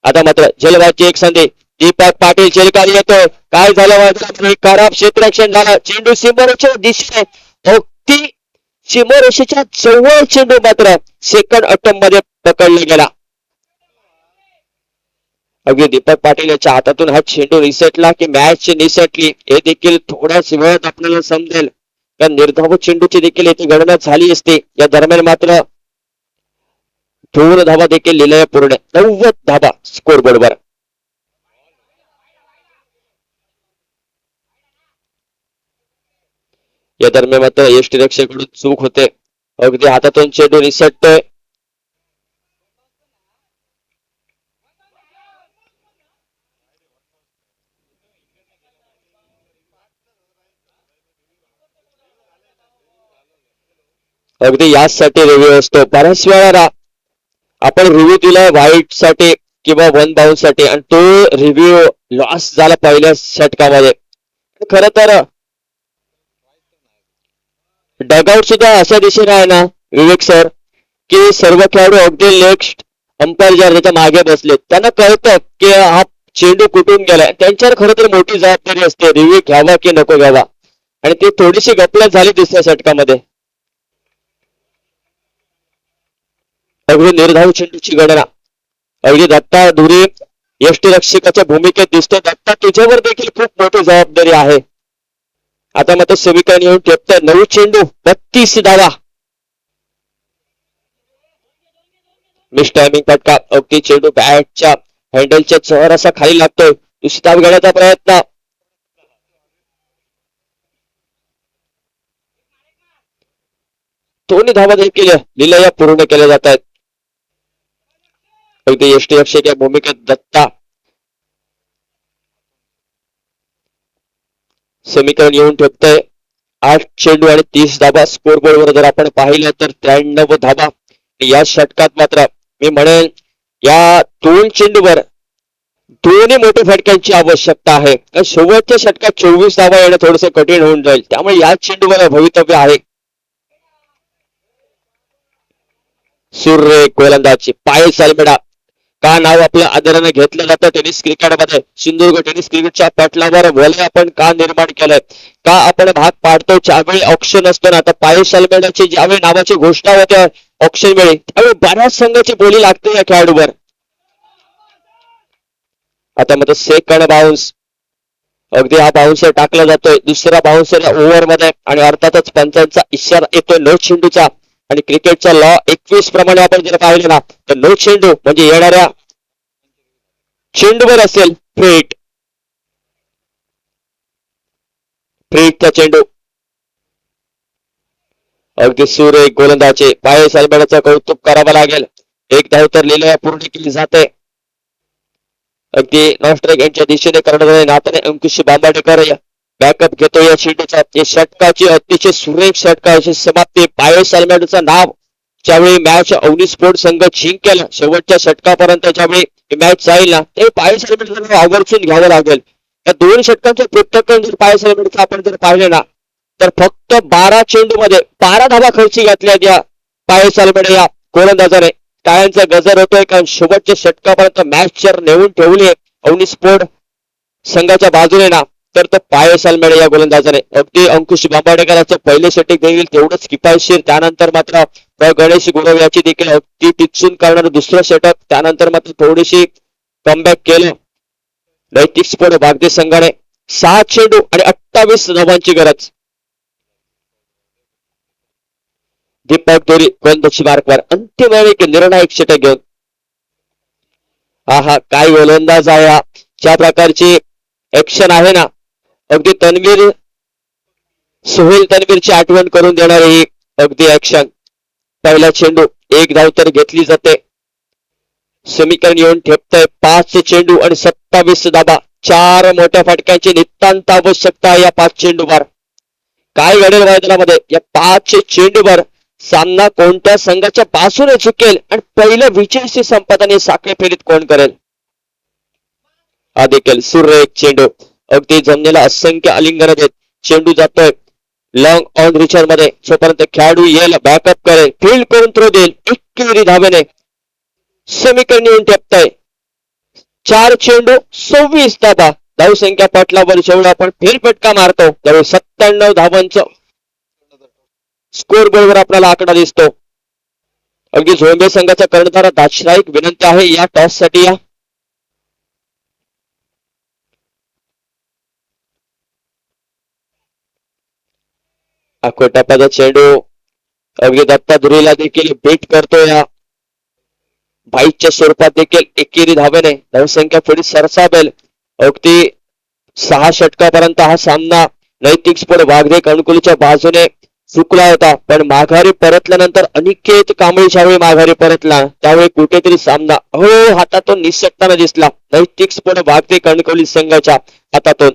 आता मात्र जलवाची एक संधी, दीपक पाटील चिरकारी येतोय. काय झालं, खराब क्षेत्ररक्षण झालं. चेंडू सीमारेषेच्या दिशेने अगदी सीमारेषेच्या जवळ चेंडू मात्र सेकंड अटेम्प्ट मध्ये पकडला गेला. अगदी दीपक पाटील याच्या हातातून हा चेंडू रिसेटला की मॅच निसटली हे देखील थोड्याच वेळात आपल्याला समजेल. कारण निर्धाव चेंडूची देखील येथे गणना झाली असते. या दरम्यान मात्र 2 धावा देखील लिहिल्या पूर्ण. 90 धावा स्कोरबोर्डवर. या दरम्यान मात्र यष्टीरक्षकाकडून चूक होते. अगदी हातातून चेंडू निसटतोय. अगदी यासाठी रिव्ह्यू असतो. बऱ्याच वेळा आपण रिव्ह्यू दिलाय व्हाईट साठी किंवा 1 बाउन्स साठी आणि तो रिव्ह्यू लॉस झाला पहिल्या षटकामध्ये. खर तर डगआउट सुद्धा अशा दिशेने आहे ना विवेक सर, की सर्व खेळाडू अगदी नेक्स्ट अंपायर ज्या त्याच्या मागे बसले, त्यांना कळतं की हा चेंडू कुठून गेलाय. त्यांच्यावर खरं तर मोठी जबाबदारी असते रिव्ह्यू घ्यावा की नको घ्यावा, आणि ती थोडीशी गपलत झाली दुसऱ्या षटकामध्ये. अगदी निर्धाव चेंडूची गणना अगदी दत्ता धुरी यष्टीरक्षकाच्या भूमिकेत दिसतो. दत्ता तुझ्यावर देखील खूप मोठी जबाबदारी आहे. आता मात्र समीकरण येऊन ठेपतोय. 9 चेंडू 32 धावा. मिस टायमिंग फटका. अगदी चेंडू बॅटच्या हँडलच्या चहर असा खाली लागतोय. दुसरी धाव घेण्याचा प्रयत्न. दोन्ही धावा देखील लिलया पूर्ण केल्या जात आहेत. अगदी यष्टीरक्षक या भूमिकेत दत्ता. समीकरण येऊन ठेवतंय 8 चेंडू आणि 30 धावा. स्कोरबोर्ड वर जर आपण पाहिलं तर 93 धावा. या षटकात मात्र मी म्हणेन या 2 चेंडूवर दोन्ही मोठ्या फटक्यांची आवश्यकता आहे. शेवटच्या षटकात 24 धावा येणं थोडंसं कठीण होऊन जाईल. त्यामुळे या चेंडूवर भवितव्य आहे. सूर्य गोलंदाजी पायस अल्मेडा का नाव आपलं आदराने घेतलं जातं टेनिस क्रिकेटमध्ये. सिंधुदुर्ग टेनिस क्रिकेटच्या पटलावर वलय आपण का निर्माण केलंय, का आपण भाग पाडतो ज्यावेळी ऑप्शन असतं ना. आता पायस अल्मेडाची ज्यावेळी नावाची घोषणा होते ऑप्शन वेळी त्यावेळी बऱ्याच संघाची बोली लागते या खेळाडूवर. आता मात्र सेकंड बाउन्स. अगदी हा बाउन्सर टाकला जातोय. दुसरा बाउन्सर या ओव्हर मध्ये आणि अर्थातच पंचांचा इशारा येतोय 9 चेंडूचा. आणि क्रिकेटच्या लॉ 21 प्रमाणे आपण जर पाहिलं ना तर 9 चेंडू म्हणजे येणाऱ्या चेंडूवर असेल फ्रेट. फ्रेटचा चेंडू. अगदी सूर्य गोलंदाजी पायस अल्मेडाचं कौतुक करावं लागेल. एक धाव तर लिहिलं पूर्ण केली जाते. अगदी नॉस्ट्रेक यांच्या दिशेने करणारे नात्याने अंकुश बांबाडेकर बॅकअप घेतो या चेंडूचा. या षटकाची अतिशय सुरेख षटकाची समाप्ती. पायस अल्मेडाचं नाव ज्यावेळी मॅच अवनी स्पोर्ट संघ जिंकेल शेवटच्या षटकापर्यंत ज्यावेळी मॅच जाईल ना ते पायस अल्मेडाचं आवर्जून घ्यावं लागेल. या 2 षटकांचं पृथक्करण जर पायस अल्मेडाचं आपण जर पाहिलं ना तर फक्त 12 चेंडू मध्ये 12 धावा खर्ची घातल्या या पायस अल्मेडा या गोलंदाजाने. टाळ्यांचा गजर होतोय कारण शेवटच्या षटकापर्यंत मॅच जर नेऊन ठेवली अवनी स्पोर्ट संघाच्या बाजूने ना तर तो पायस अल्मेडा या गोलंदाजाने. अगदी अंकुश बांबाडेकरांचं पहिले षटक देखील तेवढंच किफायतशीर. त्यानंतर मात्र गणेश गुरव याची देखील अगदी टिचून करणारं दुसरं षटक. त्यानंतर मात्र थोडीशी कमबॅक केलं नैतिक स्फोट बागदे संघाने. 6 चेंडू आणि 28 धावांची गरज. दीपक दोरी गोलंदाजी मार्कवर अंतिम वेळी निर्णायक षटक घेऊन. हा काय गोलंदाज आहे हा. ज्या प्रकारची ऍक्शन आहे ना अगदी तन्वीर सोहेल तन्वीरची आठवण करून देणारी ही अगदी ऍक्शन. पहिला चेंडू 1 धाव तर घेतली जाते. समीकरण येऊन ठेपतंय 5 चेंडू आणि 27 धावा. 4 मोठ्या फटक्यांची नितांत आवश्यकता आहे या 5 चेंडूवर. काय घडेल मैदानामध्ये या 5 चेंडूवर. सामना कोणत्या संघाच्या बाजूने चुकेल आणि पहिलं विजयशी संपादन साखळी फेरीत कोण करेल हा देखील सुरेख चेंडू. अगदी जमलेला असंख्य आलिंगन देत चेंडू जातोय लॉंग ऑन रिचर मध्ये. जोपर्यंत खेळाडू येईल बॅकअप करेल फील्ड करून थ्रो देईल एकेरी धावेने. समीकरण येऊन ठेपतंय 4 चेंडू 26 धावा. धावसंख्या पटलावर जेवढा आपण फेरफटका मारतो त्यावेळी 97 धावांचं स्कोर बोर्डवर आपल्याला आकडा दिसतो. अगदी झोंबे संघाचा कर्णधार दाशराईक विनंती आहे या टॉस साठी. या टप्प्याचा चेंडू अगदी दत्ता धुरीला देखील बीट करतो. या बाईच्या स्वरूपात देखील एकेरी धावेने धावसंख्या पुढे सरसावेल. अगदी 6 षटकापर्यंत हा सामना नैतिक स्फोट वाघरे अनुकूलच्या बाजूने चुकला होता. पण माघारी परतल्यानंतर अनिकेत कांबळी ज्यावेळी माघारी परतला त्यावेळी कुठेतरी सामना हातातून निसटताना दिसला नैतिक स्फोट वाघरे कणकवली संघाच्या हातातून.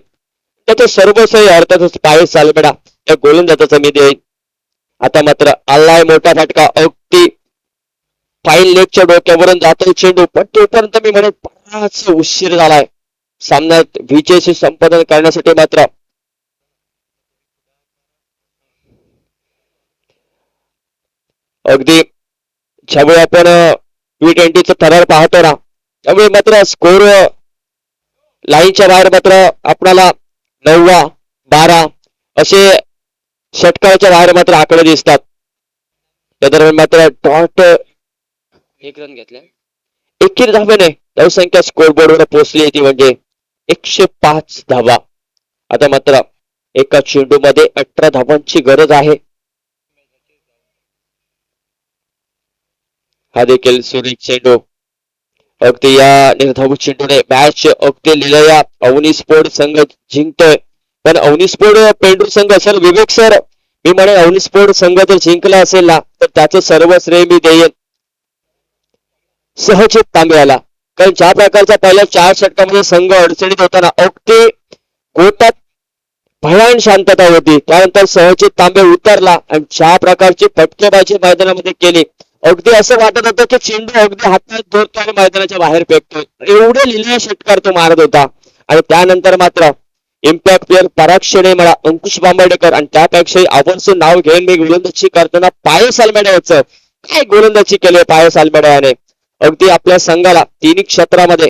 त्याचा सर्वस्वी अर्थातच पायस अल्मेडा या गोलंदाजाचा मी देईन. आता मात्र आलाय मोठा फटका. अगदी फाईन लेगच्या डोक्यावरून जातोय चेंडू पण तोपर्यंत मी म्हणेन बराच उशीर झालाय सामन्यात विजयशी संपादन करण्यासाठी. मात्र अगदी ज्यावेळी आपण T20चं थरार पाहतो ना त्यावेळी मात्र स्कोर लाईनच्या बाहेर मात्र आपल्याला 9, 12 असे षटकाच्या बाहेर मात्र आकडे दिसतात. त्या दरम्यान मात्र डॉट 1 रन घेतले एकेरी धावेने धावसंख्या स्कोरबोर्डवर पोहोचली ती म्हणजे 105 धावा. आता मात्र एका चेंडूमध्ये 18 धावांची गरज आहे. हा देखील सुरेख चेंडू. अगदी या निर्धाव चेंडूने मॅच अगदी लिहिलेला अवनी स्पोर्ट संघ जिंकतोय. पण अवनी स्पोर्ट पेंडू संघ सर विवेक सर, मी म्हणे अवनी स्पोर्ट संघ जर जिंकला असेल ना तर त्याचं सर्व श्रेय मी देईन सहजित तांब्याला. कारण ज्या प्रकारच्या पहिल्या 4 षटकामध्ये संघ अडचणीत होताना अगदी गोटात भयान शांतता होती. त्यानंतर सहजित तांबे उतरला आणि ज्या प्रकारची फटकेबाजी मैदानामध्ये केली, अगदी असं वाटत होतं की चेंडू अगदी हातात धरतो आणि मैदानाच्या बाहेर फेकतोय. एवढे लिहिलेला षटकार तो मारत होता. आणि त्यानंतर मात्र इम्पॅक्ट प्लेअर पराक्षणे मला अंकुश बांबर्डेकर आणि त्यापेक्षाही आवर्जून नाव घेऊन मी गोलंदाजी करताना पायस आलमेडाचं काय गोलंदाजी केली पायस आलमेडा याने. अगदी आपल्या संघाला 3 क्षेत्रामध्ये